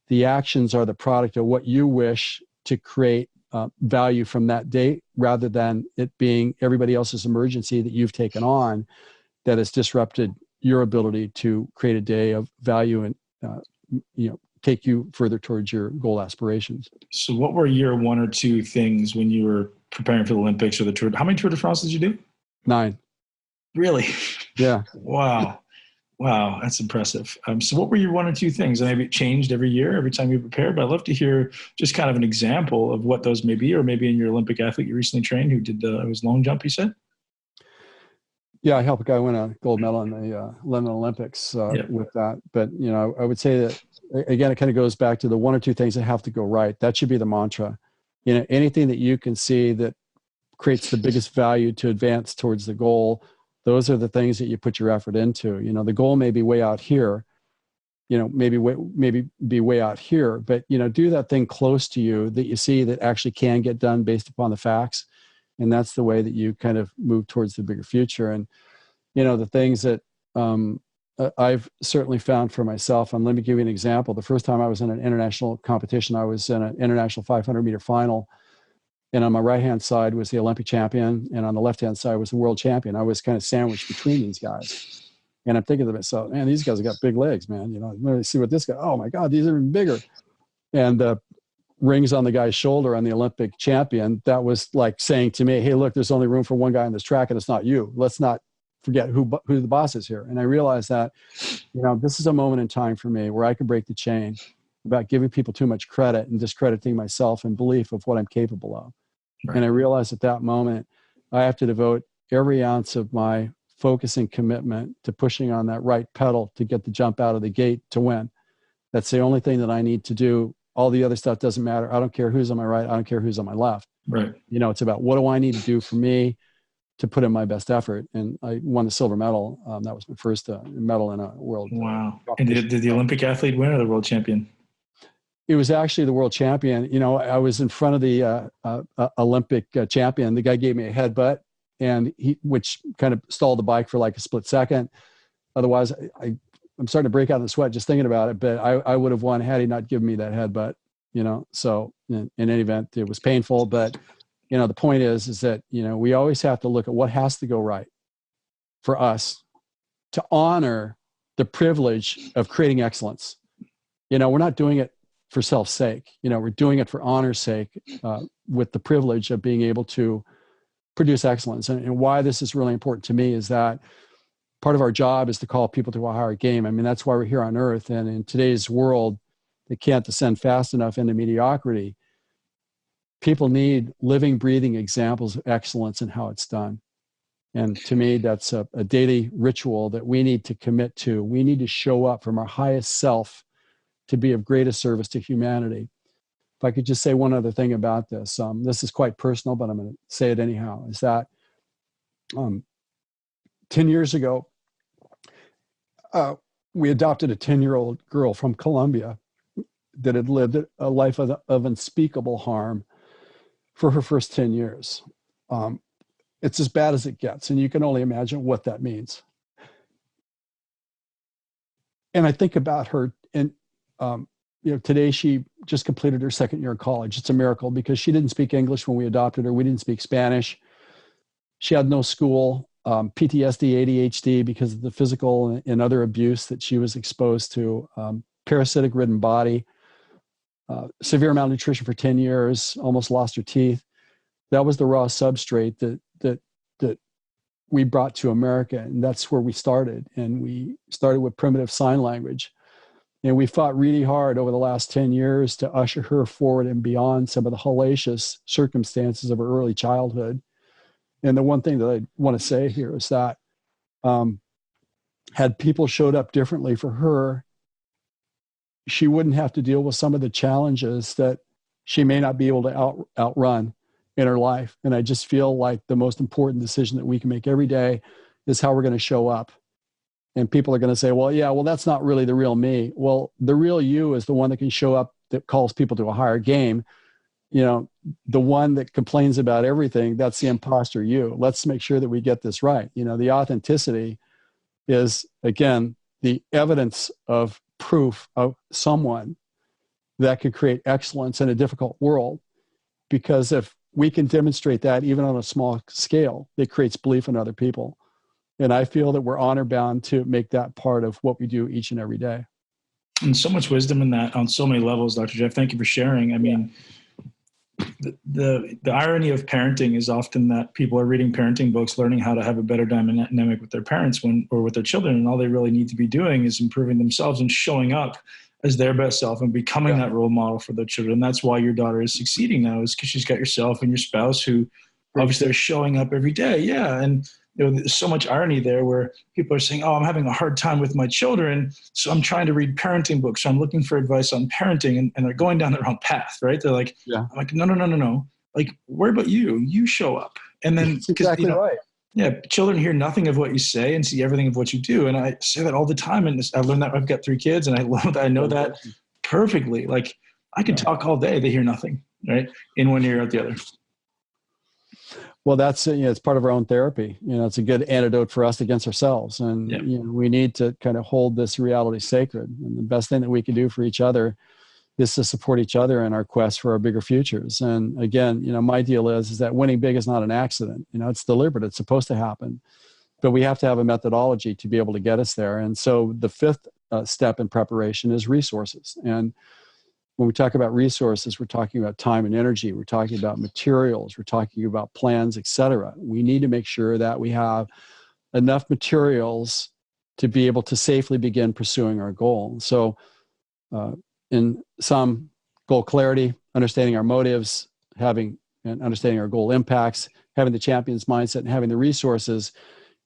the actions are the product of what you wish to create value from that day, rather than it being everybody else's emergency that you've taken on that has disrupted your ability to create a day of value and take you further towards your goal aspirations. So what were your one or two things when you were preparing for the Olympics or the Tour? How many Tour de France did you do? 9. Really? Yeah. Wow. Wow. That's impressive. So what were your one or two things? And maybe it changed every year, every time you prepared, but I'd love to hear just kind of an example of what those may be, or maybe in your Olympic athlete you recently trained who did it was long jump, you said? Yeah, I helped a guy win a gold medal in the London Olympics with that. But, I would say that, again, it kind of goes back to the one or two things that have to go right. That should be the mantra. Anything that you can see that creates the biggest value to advance towards the goal, those are the things that you put your effort into. The goal may be way out here, maybe be way out here, but, do that thing close to you that you see that actually can get done based upon the facts. And that's the way that you kind of move towards the bigger future. And, the things that I've certainly found for myself, and let me give you an example. The first time I was in an international competition, I was in an international 500 meter final. And on my right-hand side was the Olympic champion. And on the left-hand side was the world champion. I was kind of sandwiched between these guys. And I'm thinking to myself, man, these guys have got big legs, man. Let me see what this guy, oh my God, these are even bigger. And rings on the guy's shoulder on the Olympic champion, that was like saying to me, hey, look, there's only room for one guy on this track and it's not you. Let's not forget who the boss is here. And I realized that, this is a moment in time for me where I can break the chain about giving people too much credit and discrediting myself and belief of what I'm capable of. Right. And I realized at that moment, I have to devote every ounce of my focus and commitment to pushing on that right pedal to get the jump out of the gate to win. That's the only thing that I need to do. All the other stuff doesn't matter. I don't care who's on my right. I don't care who's on my left. Right. It's about what do I need to do for me to put in my best effort. And I won the silver medal. That was my first medal in a world. Wow. And did the Olympic athlete win or the world champion? It was actually the world champion. I was in front of the Olympic champion. The guy gave me a headbutt, and which kind of stalled the bike for like a split second. Otherwise, I'm starting to break out in sweat just thinking about it, but I would have won had he not given me that headbutt, So in any event, it was painful, but, the point is that, we always have to look at what has to go right for us to honor the privilege of creating excellence. We're not doing it for self's sake. We're doing it for honor's sake, with the privilege of being able to produce excellence. And why this is really important to me is that part of our job is to call people to a higher game. I mean, that's why we're here on earth. And in today's world, they can't descend fast enough into mediocrity. People need living, breathing examples of excellence and how it's done. And to me, that's a daily ritual that we need to commit to. We need to show up from our highest self to be of greatest service to humanity. If I could just say one other thing about this, this is quite personal, but I'm going to say it anyhow, is that 10 years ago, we adopted a 10-year-old girl from Colombia that had lived a life of unspeakable harm for her first 10 years. It's as bad as it gets, and you can only imagine what that means. And I think about her, and today she just completed her second year of college. It's a miracle because she didn't speak English when we adopted her. We didn't speak Spanish. She had no school. PTSD, ADHD because of the physical and other abuse that she was exposed to, parasitic-ridden body, severe malnutrition for 10 years, almost lost her teeth. That was the raw substrate that we brought to America, and that's where we started. And we started with primitive sign language. And we fought really hard over the last 10 years to usher her forward and beyond some of the hellacious circumstances of her early childhood And the one thing that I want to say here is that had people showed up differently for her, she wouldn't have to deal with some of the challenges that she may not be able to outrun in her life. And I just feel like the most important decision that we can make every day is how we're going to show up. And people are going to say, well, yeah, well, that's not really the real me. Well, the real you is the one that can show up, that calls people to a higher game. You know, the one that complains about everything, that's the imposter you. Let's make sure that we get this right. You know, the authenticity is, again, the evidence of proof of someone that could create excellence in a difficult world. Because if we can demonstrate that even on a small scale, it creates belief in other people. And I feel that we're honor bound to make that part of what we do each and every day. And so much wisdom in that on so many levels, Dr. Jeff. Thank you for sharing. I mean, the irony of parenting is often that people are reading parenting books, learning how to have a better dynamic with their parents or with their children. And all they really need to be doing is improving themselves and showing up as their best self and becoming that role model for their children. And that's why your daughter is succeeding now, is because she's got yourself and your spouse who obviously are showing up every day. Yeah. And there's so much irony there where people are saying, oh, I'm having a hard time with my children, so I'm trying to read parenting books. So I'm looking for advice on parenting, and they're going down the wrong path, right? They're like, I'm like, no. Like, worry about you. You show up. And then, that's exactly right. Yeah, children hear nothing of what you say and see everything of what you do. And I say that all the time. And I learned that. I've got 3 kids, and I know that perfectly. Like, I could talk all day. They hear nothing, right? In one ear, out the other. Well, that's, it's part of our own therapy. It's a good antidote for us against ourselves. And we need to kind of hold this reality sacred. And the best thing that we can do for each other is to support each other in our quest for our bigger futures. And again, my deal is that winning big is not an accident. It's deliberate. It's supposed to happen. But we have to have a methodology to be able to get us there. And so the 5th step in preparation is resources. And when we talk about resources, we're talking about time and energy. We're talking about materials. We're talking about plans, et cetera. We need to make sure that we have enough materials to be able to safely begin pursuing our goal. So in some, goal clarity, understanding our motives, having and understanding our goal impacts, having the champion's mindset, and having the resources.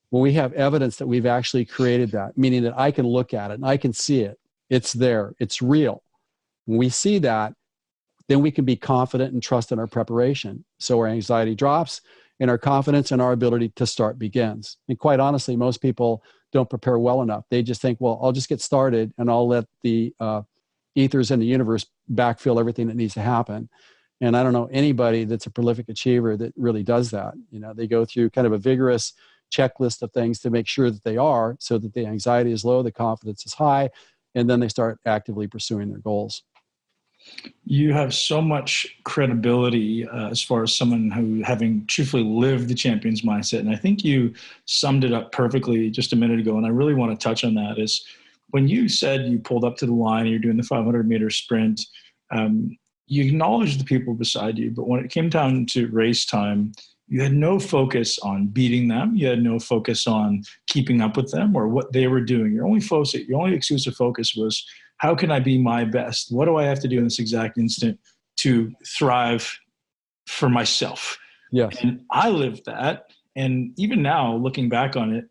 When we have evidence that we've actually created that, meaning that I can look at it and I can see it, it's there, it's real. When we see that, then we can be confident and trust in our preparation. So our anxiety drops and our confidence and our ability to start begins. And quite honestly, most people don't prepare well enough. They just think, well, I'll just get started and I'll let the ethers in the universe backfill everything that needs to happen. And I don't know anybody that's a prolific achiever that really does that. They go through kind of a vigorous checklist of things to make sure that they are, so that the anxiety is low, the confidence is high, and then they start actively pursuing their goals. You have so much credibility as far as someone who, having truthfully lived the champion's mindset. And I think you summed it up perfectly just a minute ago. And I really want to touch on that. Is when you said you pulled up to the line and you're doing the 500-meter sprint, you acknowledged the people beside you. But when it came down to race time, you had no focus on beating them. You had no focus on keeping up with them or what they were doing. Your only exclusive focus was, how can I be my best? What do I have to do in this exact instant to thrive for myself? Yes. And I lived that. And even now, looking back on it,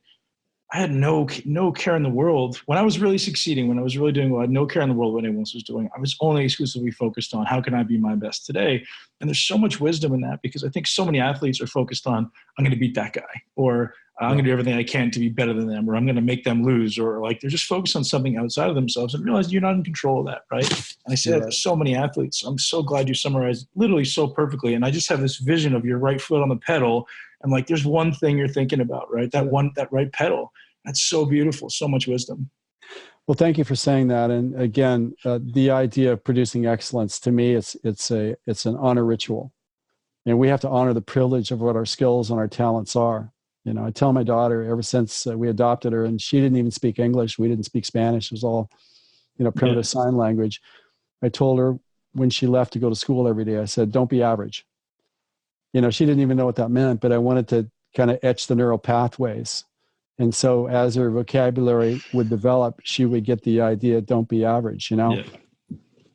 I had no care in the world. When I was really succeeding, when I was really doing well, I had no care in the world what anyone else was doing. I was only exclusively focused on, how can I be my best today? And there's so much wisdom in that, because I think so many athletes are focused on, I'm going to beat that guy, or I'm going to do everything I can to be better than them, or I'm going to make them lose, or like they're just focused on something outside of themselves and realize you're not in control of that, right? And I say that to so many athletes. I'm so glad you summarized literally so perfectly. And I just have this vision of your right foot on the pedal. And like, there's one thing you're thinking about, right? That right pedal. That's so beautiful. So much wisdom. Well, thank you for saying that. And again, the idea of producing excellence, to me, it's an honor ritual. And we have to honor the privilege of what our skills and our talents are. I tell my daughter, ever since we adopted her, and she didn't even speak English, we didn't speak Spanish, it was all, primitive sign language. I told her when she left to go to school every day, I said, don't be average. She didn't even know what that meant, but I wanted to kind of etch the neural pathways. And so as her vocabulary would develop, she would get the idea, don't be average, And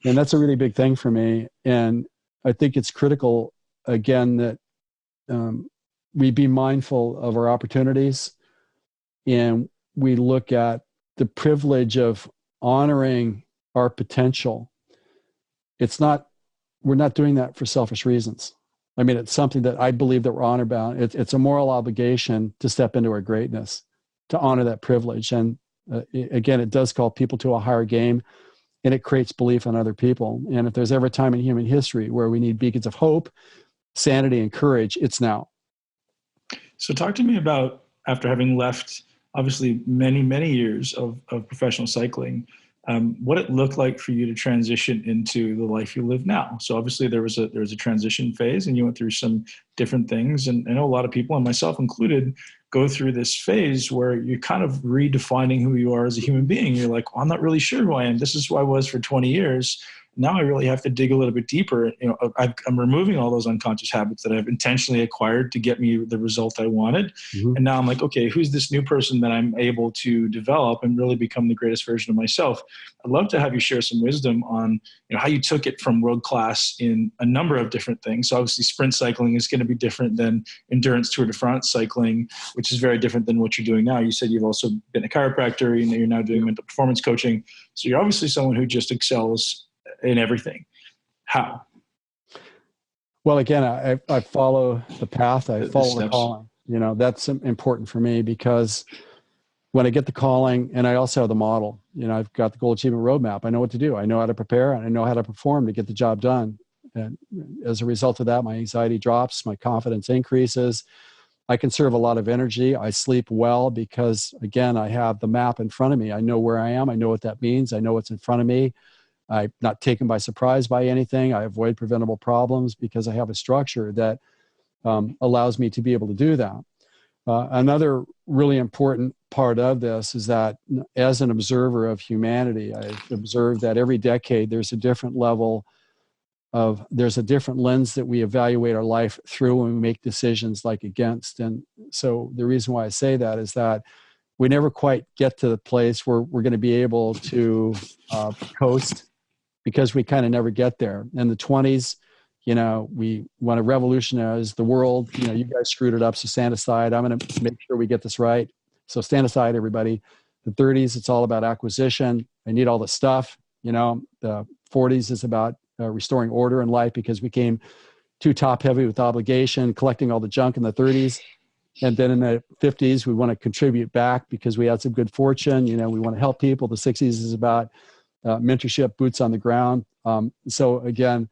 that's a really big thing for me. And I think it's critical, again, that we be mindful of our opportunities, and we look at the privilege of honoring our potential. We're not doing that for selfish reasons. I mean, it's something that I believe that we're honor bound. It's a moral obligation to step into our greatness, to honor that privilege. And again, it does call people to a higher game, and it creates belief in other people. And if there's ever a time in human history where we need beacons of hope, sanity, and courage, it's now. So talk to me about, after having left, obviously, many, many years of professional cycling, what it looked like for you to transition into the life you live now. So obviously there was a transition phase, and you went through some different things. And I know a lot of people, and myself included, go through this phase where you're kind of redefining who you are as a human being. You're like, well, I'm not really sure who I am. This is who I was for 20 years. Now I really have to dig a little bit deeper. I'm removing all those unconscious habits that I've intentionally acquired to get me the result I wanted. Mm-hmm. And now I'm like, okay, who's this new person that I'm able to develop and really become the greatest version of myself? I'd love to have you share some wisdom on, how you took it from world class in a number of different things. So obviously sprint cycling is going to be different than endurance Tour de France cycling, which is very different than what you're doing now. You said you've also been a chiropractor, you're now doing mental performance coaching. So you're obviously someone who just excels in everything. How? Well, again, I follow the path. I follow the calling. That's important for me, because when I get the calling, and I also have the model, I've got the goal achievement roadmap. I know what to do. I know how to prepare, and I know how to perform to get the job done. And as a result of that, my anxiety drops, my confidence increases. I conserve a lot of energy. I sleep well because, again, I have the map in front of me. I know where I am. I know what that means. I know what's in front of me. I'm not taken by surprise by anything. I avoid preventable problems because I have a structure that allows me to be able to do that. Another really important part of this is that as an observer of humanity, I've observed that every decade there's a different lens that we evaluate our life through when we make decisions like against. And so the reason why I say that is that we never quite get to the place where we're going to be able to coast, because we kind of never get there. In the 20s, we want to revolutionize the world. You guys screwed it up, so stand aside. I'm going to make sure we get this right. So stand aside, everybody. The 30s, it's all about acquisition. I need all the stuff. The 40s is about restoring order in life, because we came too top heavy with obligation, collecting all the junk in the 30s. And then in the 50s, we want to contribute back because we had some good fortune. We want to help people. The 60s is about mentorship, boots on the ground. So again,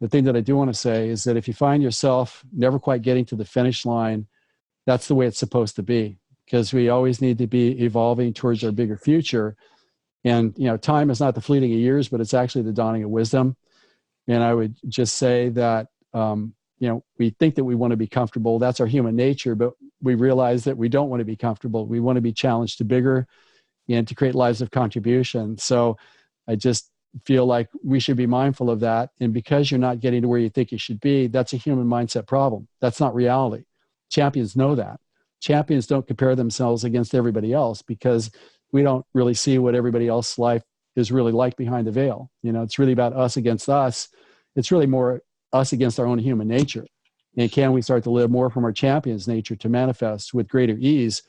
the thing that I do want to say is that if you find yourself never quite getting to the finish line, that's the way it's supposed to be, because we always need to be evolving towards our bigger future. And, time is not the fleeting of years, but it's actually the dawning of wisdom. And I would just say that, we think that we want to be comfortable. That's our human nature, but we realize that we don't want to be comfortable. We want to be challenged to bigger and to create lives of contribution. So I just feel like we should be mindful of that. And because you're not getting to where you think you should be, that's a human mindset problem. That's not reality. Champions know that. Champions don't compare themselves against everybody else, because we don't really see what everybody else's life is really like behind the veil. It's really about us against us. It's really more us against our own human nature. And can we start to live more from our champion's nature to manifest with greater ease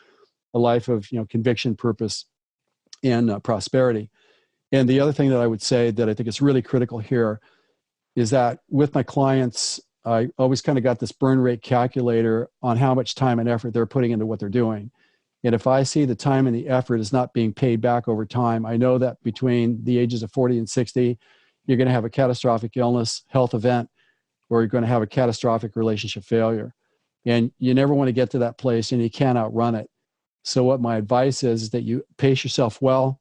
a life of conviction, purpose, and prosperity? And the other thing that I would say that I think is really critical here is that with my clients, I always kind of got this burn rate calculator on how much time and effort they're putting into what they're doing. And if I see the time and the effort is not being paid back over time, I know that between the ages of 40 and 60, you're going to have a catastrophic illness, health event, or you're going to have a catastrophic relationship failure. And you never want to get to that place, and you can't outrun it. So what my advice is that you pace yourself well.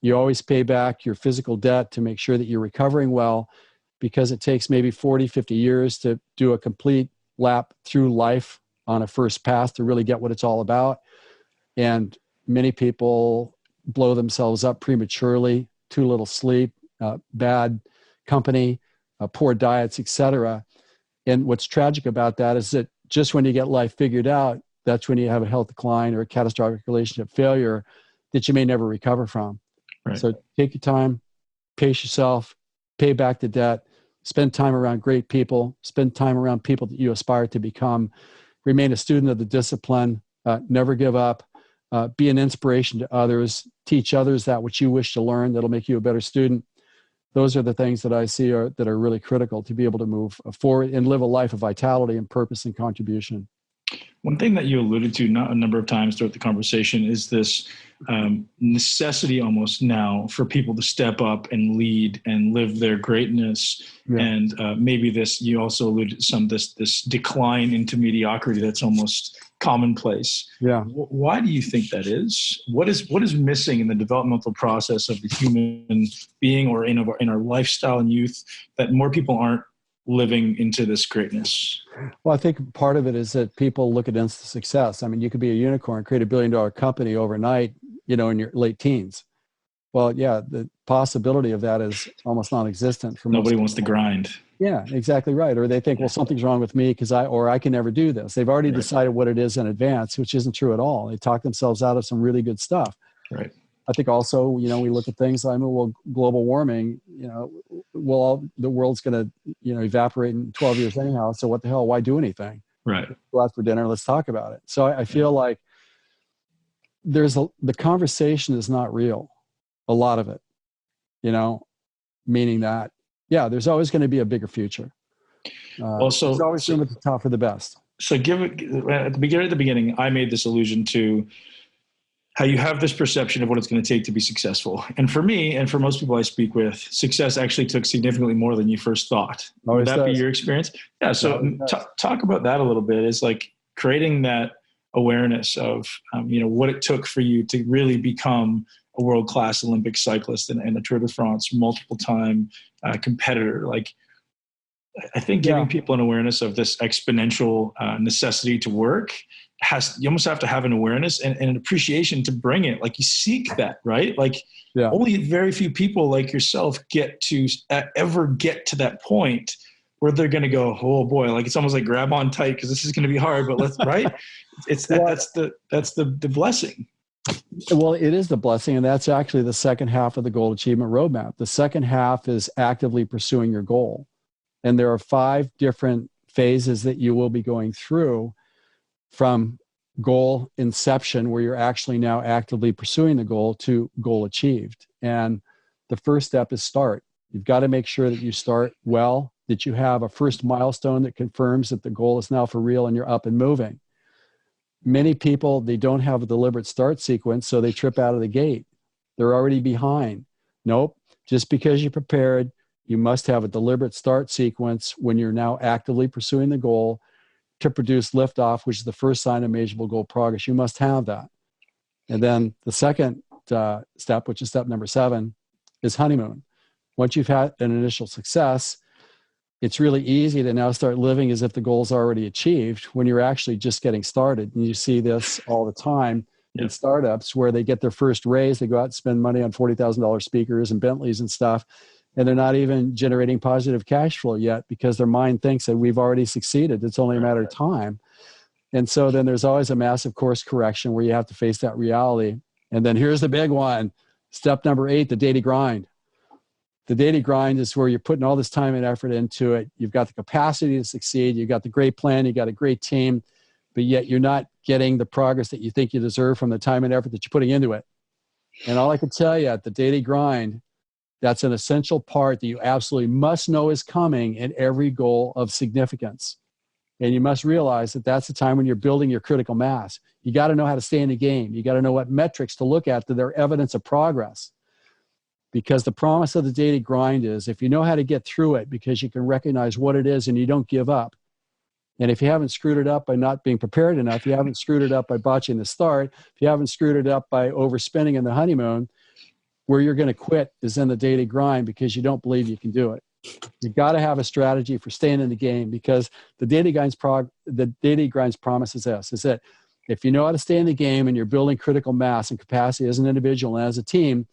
You always pay back your physical debt to make sure that you're recovering well, because it takes maybe 40, 50 years to do a complete lap through life on a first pass to really get what it's all about. And many people blow themselves up prematurely, too little sleep, bad company, poor diets, etc. And what's tragic about that is that just when you get life figured out, that's when you have a health decline or a catastrophic relationship failure that you may never recover from. Right. So take your time, pace yourself, pay back the debt, spend time around great people, spend time around people that you aspire to become. remain a student of the discipline, never give up, be an inspiration to others, teach others that which you wish to learn that'll make you a better student. Those are the things that I see that are really critical to be able to move forward and live a life of vitality and purpose and contribution. One thing that you alluded to not a number of times throughout the conversation is this necessity almost now for people to step up and lead and live their greatness. Yeah. And maybe this, you also alluded to this decline into mediocrity that's almost commonplace. Yeah. Why do you think that is? What is missing in the developmental process of the human being or in our lifestyle and youth that more people aren't living into this greatness? Well, I think part of it is that people look at instant success. I mean, you could be a unicorn, create $1 billion company overnight, in your late teens. Well, yeah, the possibility of that is almost non-existent for most Nobody people. Wants to grind. Yeah, exactly right. Or they think, well, something's wrong with me because I can never do this. They've already decided what it is in advance, which isn't true at all. They talk themselves out of some really good stuff. Right. I think also, we look at things like, well, global warming, the world's going to, evaporate in 12 years anyhow. So what the hell, why do anything? Right. Go out for dinner. Let's talk about it. So I feel like the conversation is not real. A lot of it, meaning that, yeah, there's always going to be a bigger future. There's always room at the top for the best. So at the beginning, I made this allusion to how you have this perception of what it's going to take to be successful. And for me, and for most people I speak with, success actually took significantly more than you first thought. Would that be your experience? Yeah. So talk about that a little bit. It's like creating that awareness of, what it took for you to really become a world-class Olympic cyclist and a Tour de France multiple-time competitor. Like, I think giving people an awareness of this exponential necessity to work you almost have to have an awareness and an appreciation to bring it. Like, you seek that, right? Like, only very few people like yourself get to ever get to that point where they're going to go, oh boy, like it's almost like grab on tight because this is going to be hard, but let's, right? That's the blessing. Well, it is the blessing. And that's actually the second half of the goal achievement roadmap. The second half is actively pursuing your goal. And there are 5 different phases that you will be going through from goal inception, where you're actually now actively pursuing the goal, to goal achieved. And the first step is start. You've got to make sure that you start well, that you have a first milestone that confirms that the goal is now for real and you're up and moving. Many people, they don't have a deliberate start sequence, so they trip out of the gate. They're already behind. Nope. Just because you prepared, you must have a deliberate start sequence when you're now actively pursuing the goal to produce liftoff, which is the first sign of measurable goal progress. You must have that. And then the second step, which is step number 7, is honeymoon. Once you've had an initial success, it's really easy to now start living as if the goal is already achieved when you're actually just getting started. And you see this all the time in startups where they get their first raise, they go out and spend money on $40,000 speakers and Bentleys and stuff, and they're not even generating positive cash flow yet because their mind thinks that we've already succeeded. It's only a matter of time. And so then there's always a massive course correction where you have to face that reality. And then here's the big one. Step number 8, the daily grind. The daily grind is where you're putting all this time and effort into it. You've got the capacity to succeed. You've got the great plan. You've got a great team, but yet you're not getting the progress that you think you deserve from the time and effort that you're putting into it. And all I can tell you, at the daily grind, that's an essential part that you absolutely must know is coming in every goal of significance. And you must realize that that's the time when you're building your critical mass. You got to know how to stay in the game. You got to know what metrics to look at that are evidence of progress. Because the promise of the daily grind is, if you know how to get through it because you can recognize what it is and you don't give up. And if you haven't screwed it up by not being prepared enough, you haven't screwed it up by botching the start, if you haven't screwed it up by overspending in the honeymoon, where you're going to quit is in the daily grind because you don't believe you can do it. You've got to have a strategy for staying in the game, because the daily grind's promise is this, is that if you know how to stay in the game and you're building critical mass and capacity as an individual and as a team,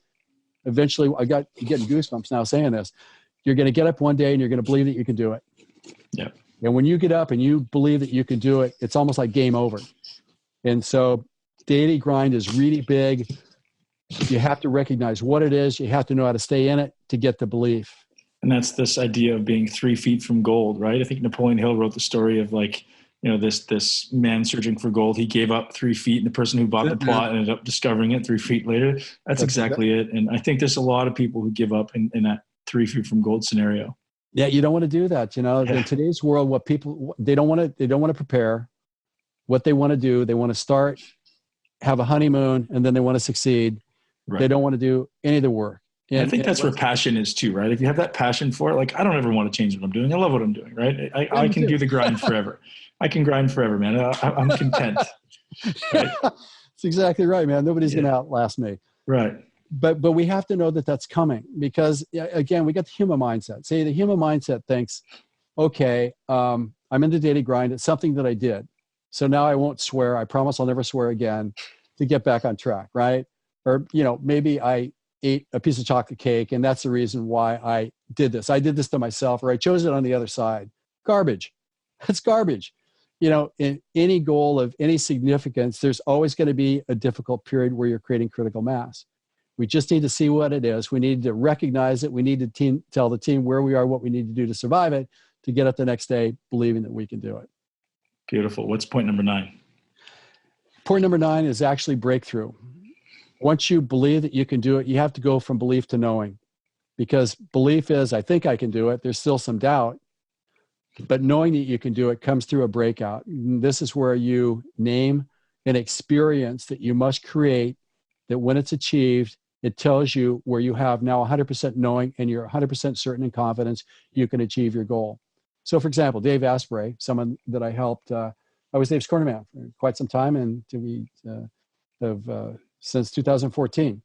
eventually, you're getting goosebumps now saying this, you're going to get up one day and you're going to believe that you can do it. Yeah. And when you get up and you believe that you can do it, it's almost like game over. And so daily grind is really big. You have to recognize what it is. You have to know how to stay in it to get the belief. And that's this idea of being 3 feet from gold, right? I think Napoleon Hill wrote the story of like this man searching for gold. He gave up 3 feet, and the person who bought the plot ended up discovering it 3 feet later. That's exactly it. And I think there's a lot of people who give up in that 3 feet from gold scenario. Yeah, you don't want to do that. In today's world, what people they don't want to prepare. What they want to do, they want to start, have a honeymoon, and then they want to succeed. Right. They don't want to do any of the work. And I think that's where passion is too, right? If you have that passion for it, like I don't ever want to change what I'm doing. I love what I'm doing, right? I can do the grind forever. I can grind forever, man. I'm content. Right? That's exactly right, man. Nobody's going to outlast me. Right. But we have to know that that's coming because, again, we got the human mindset. See, the human mindset thinks, okay, I'm in the daily grind. It's something that I did. So now I won't swear. I promise I'll never swear again to get back on track, right? Or, maybe I ate a piece of chocolate cake and that's the reason why I did this. I did this to myself, or I chose it on the other side. Garbage. That's garbage. In any goal of any significance, there's always going to be a difficult period where you're creating critical mass. We just need to see what it is. We need to recognize it. We need to tell the team where we are, what we need to do to survive it, to get up the next day believing that we can do it. Beautiful. What's point number 9? Point number 9 is actually breakthrough. Once you believe that you can do it, you have to go from belief to knowing. Because belief is, I think I can do it. There's still some doubt. But knowing that you can do it comes through a breakout. And this is where you name an experience that you must create, that when it's achieved, it tells you where you have now 100% knowing and you're 100% certain and confidence you can achieve your goal. So, for example, Dave Asprey, someone that I helped, I was Dave's cornerman for quite some time, and we have since 2014.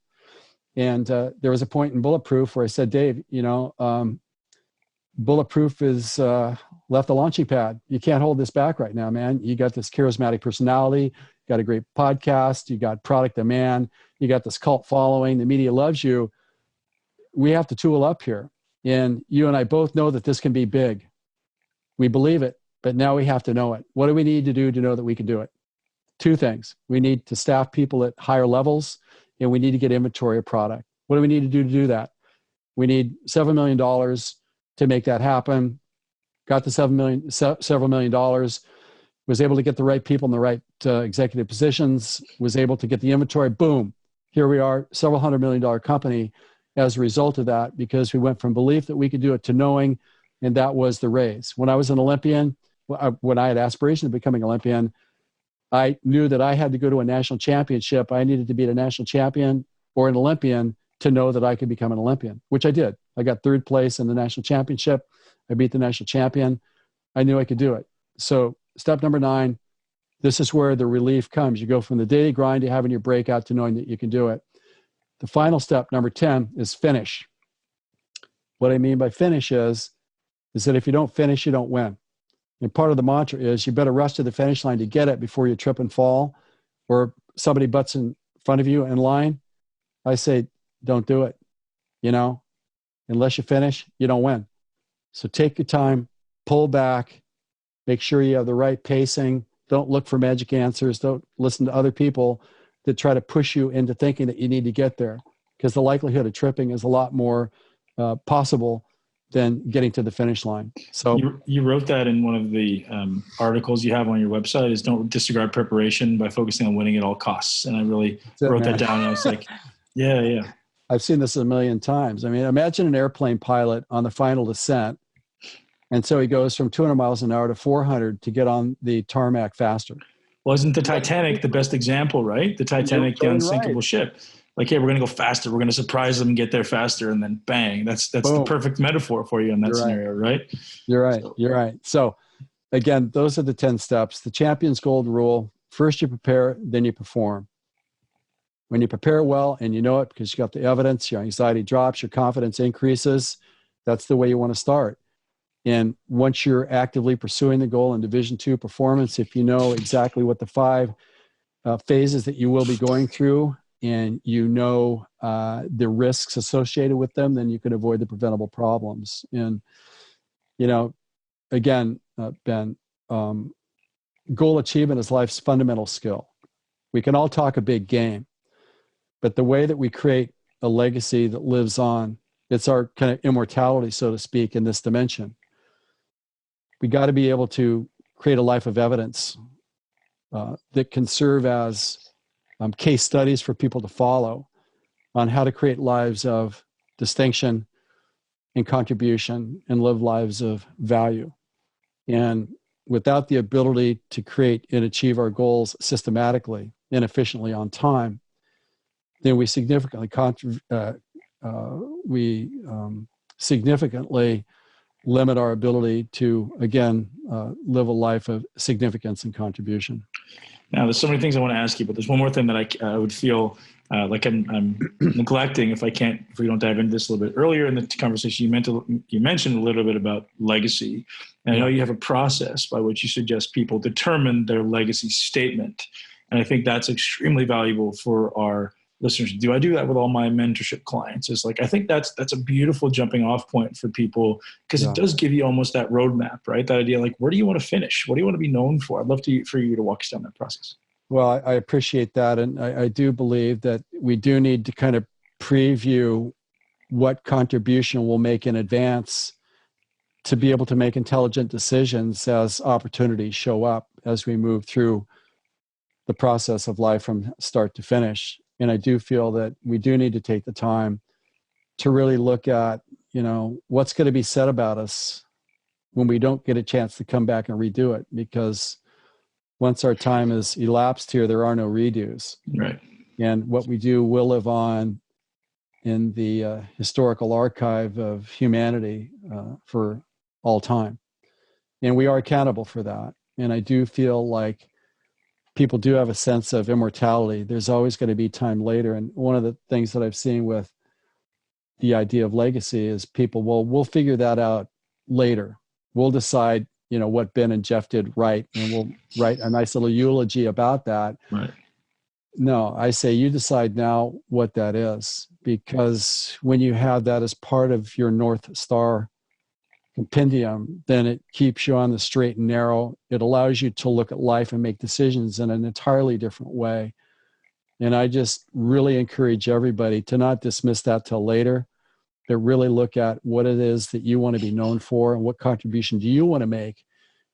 And there was a point in Bulletproof where I said, Dave, Bulletproof is left the launching pad. You can't hold this back right now, man. You got this charismatic personality, you got a great podcast, you got product demand, you got this cult following, the media loves you. We have to tool up here. And you and I both know that this can be big. We believe it, but now we have to know it. What do we need to do to know that we can do it? 2 things. We need to staff people at higher levels, and we need to get inventory of product. What do we need to do that? We need $7 million to make that happen. Got the several million dollars, was able to get the right people in the right executive positions, was able to get the inventory. Boom. Here we are, several $100 million company as a result of that, because we went from belief that we could do it to knowing, and that was the raise. When I was an Olympian, when I had aspirations of becoming Olympian, I knew that I had to go to a national championship. I needed to be a national champion or an Olympian to know that I could become an Olympian, which I did. I got 3rd place in the national championship. I beat the national champion. I knew I could do it. So step number 9, this is where the relief comes. You go from the daily grind to having your breakout to knowing that you can do it. The final step, number 10, is finish. What I mean by finish is that if you don't finish, you don't win. And part of the mantra is you better rush to the finish line to get it before you trip and fall, or somebody butts in front of you in line. I say, don't do it. Unless you finish, you don't win. So take your time, pull back, make sure you have the right pacing. Don't look for magic answers. Don't listen to other people that try to push you into thinking that you need to get there, because the likelihood of tripping is a lot more possible than getting to the finish line. So you wrote that in one of the articles you have on your website, is don't disregard preparation by focusing on winning at all costs. And I really wrote that down, and I was like, yeah. I've seen this a million times. I mean, imagine an airplane pilot on the final descent. And so he goes from 200 miles an hour to 400 to get on the tarmac faster. Wasn't the Titanic the best example, right? The Titanic, the unsinkable ship. Like, hey, we're going to go faster. We're going to surprise them and get there faster. And then bang, that's the perfect metaphor for you in that scenario, right? You're right. You're right. So again, those are the 10 steps. The champion's gold rule: first you prepare, then you perform. When you prepare well and you know it because you got the evidence, your anxiety drops, your confidence increases. That's the way you want to start. And once you're actively pursuing the goal in Division 2 performance, if you know exactly what the 5 phases that you will be going through, and you know the risks associated with them, then you can avoid the preventable problems. And, again, Ben, goal achievement is life's fundamental skill. We can all talk a big game, but the way that we create a legacy that lives on, it's our kind of immortality, so to speak, in this dimension. We got to be able to create a life of evidence that can serve as case studies for people to follow on how to create lives of distinction and contribution and live lives of value. And without the ability to create and achieve our goals systematically and efficiently on time, then we significantly significantly limit our ability to, again, live a life of significance and contribution. Now, there's so many things I want to ask you, but there's one more thing that I would feel like I'm neglecting if we don't dive into this a little bit. Earlier in the conversation, you mentioned a little bit about legacy. And I know you have a process by which you suggest people determine their legacy statement. And I think that's extremely valuable for our listeners. Do I do that with all my mentorship clients? It's like, I think that's a beautiful jumping off point for people, because it does give you almost that roadmap, right? That idea, like, where do you want to finish? What do you want to be known for? I'd love for you to walk us down that process. Well, I appreciate that. And I do believe that we do need to kind of preview what contribution we'll make in advance to be able to make intelligent decisions as opportunities show up as we move through the process of life from start to finish. And I do feel that we do need to take the time to really look at, what's going to be said about us when we don't get a chance to come back and redo it. Because once our time is elapsed here, there are no redos. Right. And what we do will live on in the historical archive of humanity for all time. And we are accountable for that. And I do feel like people do have a sense of immortality. There's always going to be time later. And one of the things that I've seen with the idea of legacy is people, we'll figure that out later. We'll decide, what Ben and Jeff did right, and we'll write a nice little eulogy about that. Right. No, I say you decide now what that is, because when you have that as part of your North Star compendium, then it keeps you on the straight and narrow. It allows you to look at life and make decisions in an entirely different way. And I just really encourage everybody to not dismiss that till later, but really look at what it is that you want to be known for, and what contribution do you want to make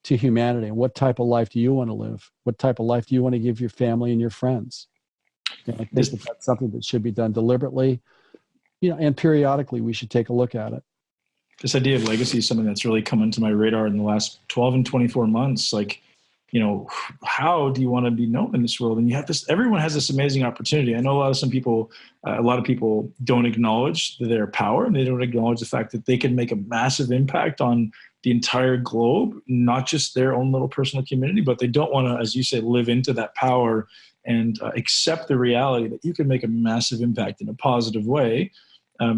to humanity, and what type of life do you want to live? What type of life do you want to give your family and your friends? And I think that's something that should be done deliberately, and periodically we should take a look at it. This idea of legacy is something that's really come into my radar in the last 12 and 24 months. Like, how do you want to be known in this world? And everyone has this amazing opportunity. I know a lot of people don't acknowledge their power, and they don't acknowledge the fact that they can make a massive impact on the entire globe, not just their own little personal community, but they don't want to, as you say, live into that power and accept the reality that you can make a massive impact in a positive way.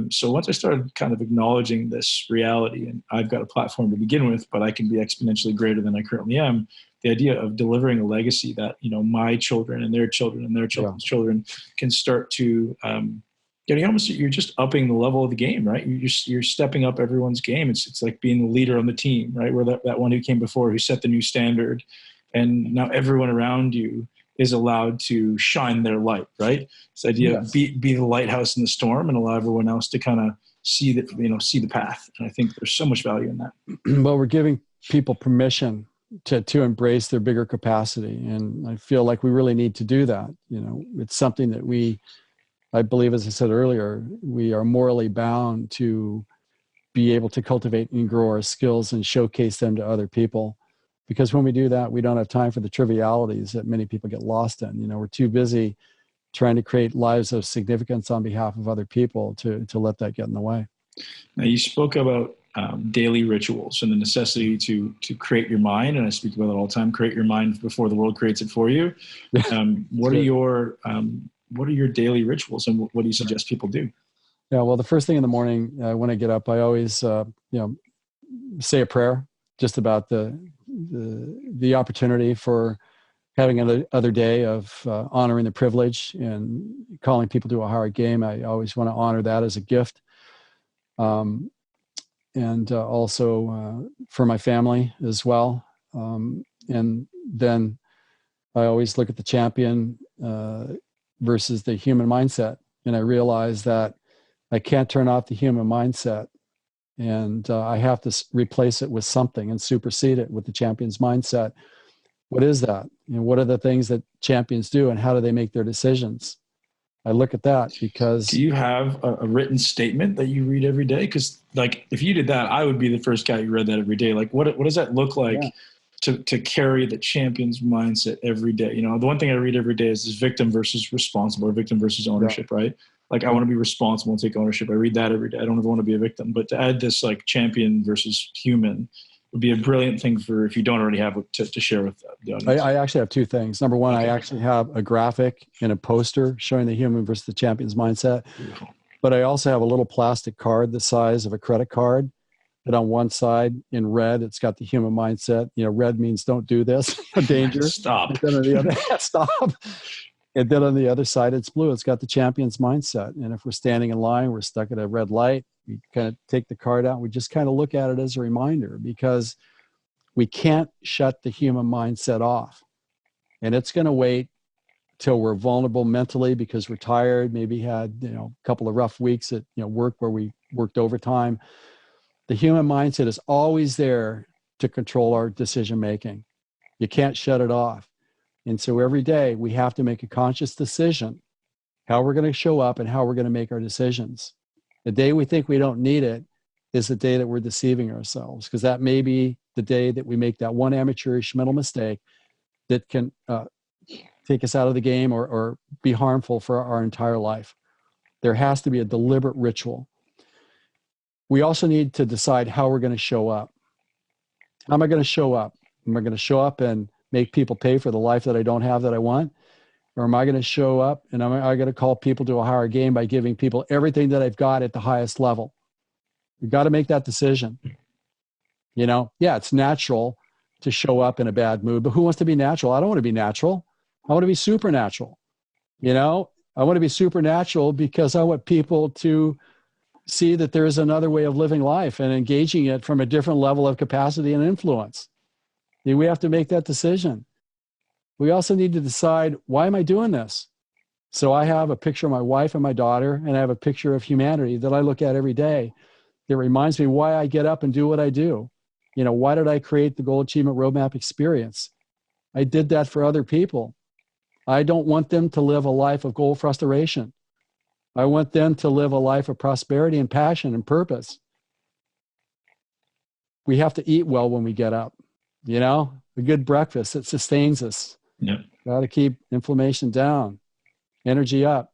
So once I started kind of acknowledging this reality, and I've got a platform to begin with, but I can be exponentially greater than I currently am, the idea of delivering a legacy that, my children and their children and their children's children can start to, you're just upping the level of the game, right? You're stepping up everyone's game. It's like being the leader on the team, right? Where that one who came before, who set the new standard, and now everyone around you is allowed to shine their light, right? This idea of be the lighthouse in the storm and allow everyone else to kind of see the path. And I think there's so much value in that. Well, we're giving people permission to embrace their bigger capacity. And I feel like we really need to do that. It's something that I believe, as I said earlier, we are morally bound to be able to cultivate and grow our skills and showcase them to other people. Because when we do that, we don't have time for the trivialities that many people get lost in. We're too busy trying to create lives of significance on behalf of other people to let that get in the way. Now, you spoke about daily rituals and the necessity to create your mind, and I speak about it all the time. Create your mind before the world creates it for you. What are your daily rituals, and what do you suggest people do? Yeah, well, the first thing in the morning when I get up, I always say a prayer just about the opportunity for having another day of honoring the privilege and calling people to a higher game. I always want to honor that as a gift. And also for my family as well. And then I always look at the champion versus the human mindset. And I realize that I can't turn off the human mindset And I have to replace it with something and supersede it with the champion's mindset. What is that? What are the things that champions do, and how do they make their decisions? I look at that because... Do you have a written statement that you read every day? Because like, if you did that, I would be the first guy who read that every day. Like, what does that look like to carry the champion's mindset every day? The one thing I read every day is this victim versus responsible, or victim versus ownership, right? Like, I want to be responsible and take ownership. I read that every day. I don't ever want to be a victim. But to add this like champion versus human would be a brilliant thing for, if you don't already have, to share with the audience. I actually have two things. Number one, I actually have a graphic and a poster showing the human versus the champion's mindset. Beautiful. But I also have a little plastic card the size of a credit card, that on one side in red, it's got the human mindset. Red means don't do this, danger. Stop. And then on the other, stop. And then on the other side, it's blue. It's got the champion's mindset. And if we're standing in line, we're stuck at a red light, we kind of take the card out. We just kind of look at it as a reminder, because we can't shut the human mindset off. And it's going to wait till we're vulnerable mentally because we're tired, maybe had, a couple of rough weeks at, work where we worked overtime. The human mindset is always there to control our decision-making. You can't shut it off. And so every day we have to make a conscious decision how we're going to show up and how we're going to make our decisions. The day we think we don't need it is the day that we're deceiving ourselves, because that may be the day that we make that one amateurish mental mistake that can take us out of the game or be harmful for our entire life. There has to be a deliberate ritual. We also need to decide how we're going to show up. How am I going to show up? Am I going to show up and make people pay for the life that I don't have that I want? Or am I going to show up and am I going to call people to a higher game by giving people everything that I've got at the highest level? You've got to make that decision. It's natural to show up in a bad mood, but who wants to be natural? I don't want to be natural. I want to be supernatural. I want to be supernatural because I want people to see that there is another way of living life and engaging it from a different level of capacity and influence. We have to make that decision. We also need to decide, why am I doing this? So I have a picture of my wife and my daughter, and I have a picture of humanity that I look at every day that reminds me why I get up and do what I do. Why did I create the Goal Achievement Roadmap experience? I did that for other people. I don't want them to live a life of goal frustration. I want them to live a life of prosperity and passion and purpose. We have to eat well when we get up. A good breakfast, it sustains us. Yep. Got to keep inflammation down, energy up.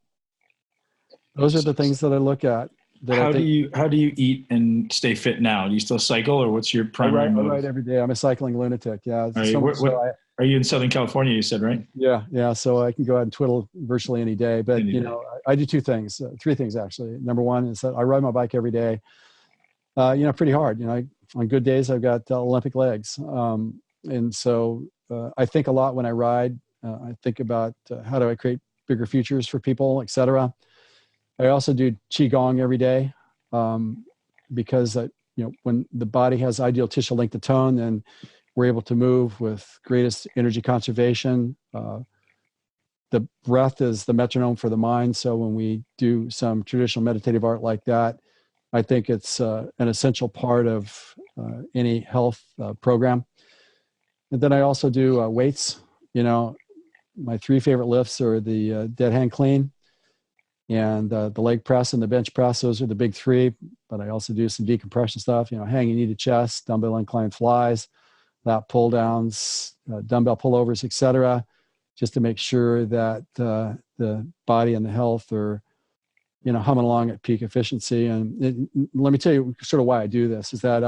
Those are the things that I look at. How do you eat and stay fit now? Do you still cycle, or what's your primary mode? I ride every day. I'm a cycling lunatic. Yeah. Are you in Southern California, you said, right? Yeah. So I can go out and twiddle virtually any day. But, I do three things, actually. Number one is that I ride my bike every day, pretty hard. On good days, I've got Olympic legs. And so I think a lot when I ride. I think about how do I create bigger futures for people, et cetera. I also do Qigong every day because, when the body has ideal tissue length to tone, then we're able to move with greatest energy conservation. The breath is the metronome for the mind. So when we do some traditional meditative art like that, I think it's an essential part of any health program. And then I also do weights. My three favorite lifts are the dead hang clean and the leg press and the bench press. Those are the big three. But I also do some decompression stuff, hanging knee to chest, dumbbell incline flies, lat pull downs, dumbbell pullovers, et cetera, just to make sure that the body and the health are, humming along at peak efficiency. And let me tell you sort of why I do this is that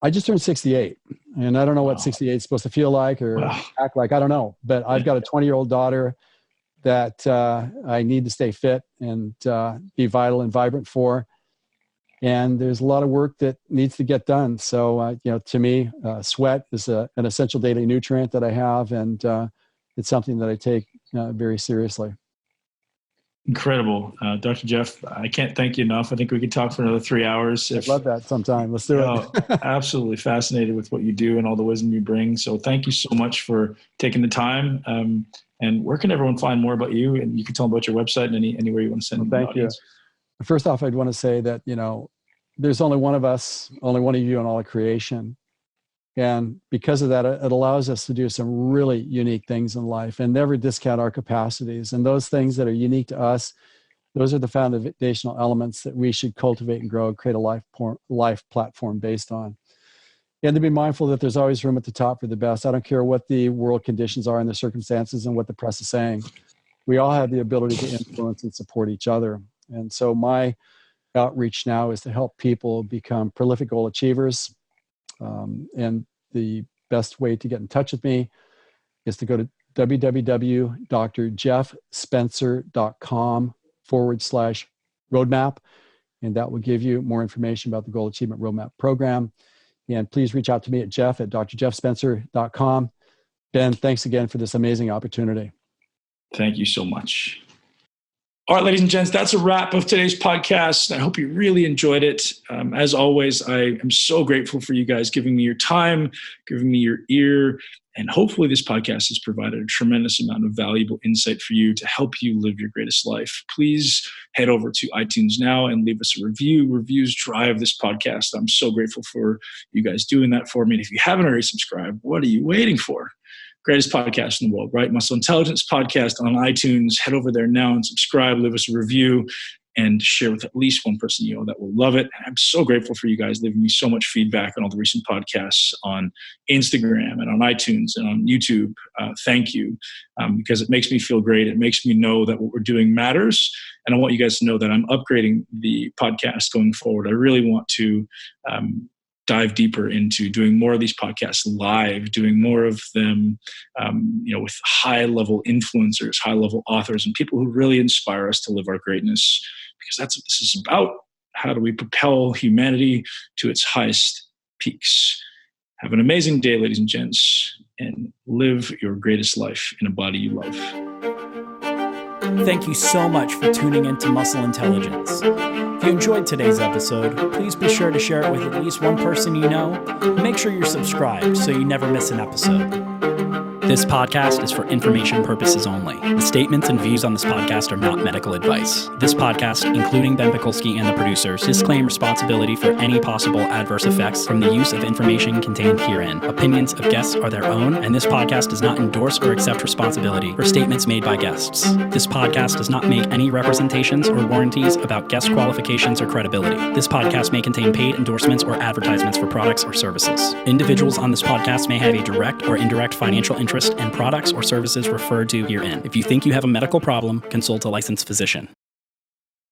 I just turned 68, and I don't know what 68 is supposed to feel like or act like. I don't know, but I've got a 20-year-old daughter that I need to stay fit and be vital and vibrant for. And there's a lot of work that needs to get done. So, to me, sweat is an essential daily nutrient that I have, and it's something that I take very seriously. Incredible. Dr. Jeff, I can't thank you enough. I think we could talk for another 3 hours. I'd love that sometime. Let's do it. Absolutely fascinated with what you do and all the wisdom you bring. So thank you so much for taking the time. And where can everyone find more about you? And you can tell them about your website and anywhere you want to send them. Thank you. First off, I'd want to say that, there's only one of us, only one of you in all of creation. And because of that, it allows us to do some really unique things in life and never discount our capacities. And those things that are unique to us, those are the foundational elements that we should cultivate and grow and create a life platform based on. And to be mindful that there's always room at the top for the best. I don't care what the world conditions are and the circumstances and what the press is saying. We all have the ability to influence and support each other. And so my outreach now is to help people become prolific goal achievers. And the best way to get in touch with me is to go to www.drjeffspencer.com/roadmap. And that will give you more information about the Goal Achievement Roadmap program. And please reach out to me at jeff@drjeffspencer.com. Ben, thanks again for this amazing opportunity. Thank you so much. All right, ladies and gents, that's a wrap of today's podcast. I hope you really enjoyed it. As always, I am so grateful for you guys giving me your time, giving me your ear, and hopefully this podcast has provided a tremendous amount of valuable insight for you to help you live your greatest life. Please head over to iTunes now and leave us a review. Reviews drive this podcast. I'm so grateful for you guys doing that for me. And if you haven't already subscribed, what are you waiting for? Greatest podcast in the world, right? Muscle Intelligence Podcast on iTunes. Head over there now and subscribe, leave us a review, and share with at least one person you know that will love it. I'm so grateful for you guys leaving me so much feedback on all the recent podcasts on Instagram and on iTunes and on YouTube. Thank you, because it makes me feel great. It makes me know that what we're doing matters. And I want you guys to know that I'm upgrading the podcast going forward. I really want to dive deeper into doing more of these podcasts live, doing more of them, with high-level influencers, high-level authors, and people who really inspire us to live our greatness, because that's what this is about. How do we propel humanity to its highest peaks? Have an amazing day, ladies and gents, and live your greatest life in a body you love. Thank you so much for tuning into Muscle Intelligence. If you enjoyed today's episode, please be sure to share it with at least one person you know. And make sure you're subscribed so you never miss an episode. This podcast is for information purposes only. The statements and views on this podcast are not medical advice. This podcast, including Ben Pekulski and the producers, disclaim responsibility for any possible adverse effects from the use of information contained herein. Opinions of guests are their own, and this podcast does not endorse or accept responsibility for statements made by guests. This podcast does not make any representations or warranties about guest qualifications or credibility. This podcast may contain paid endorsements or advertisements for products or services. Individuals on this podcast may have a direct or indirect financial interest in products or services referred to herein. If you think you have a medical problem, consult a licensed physician.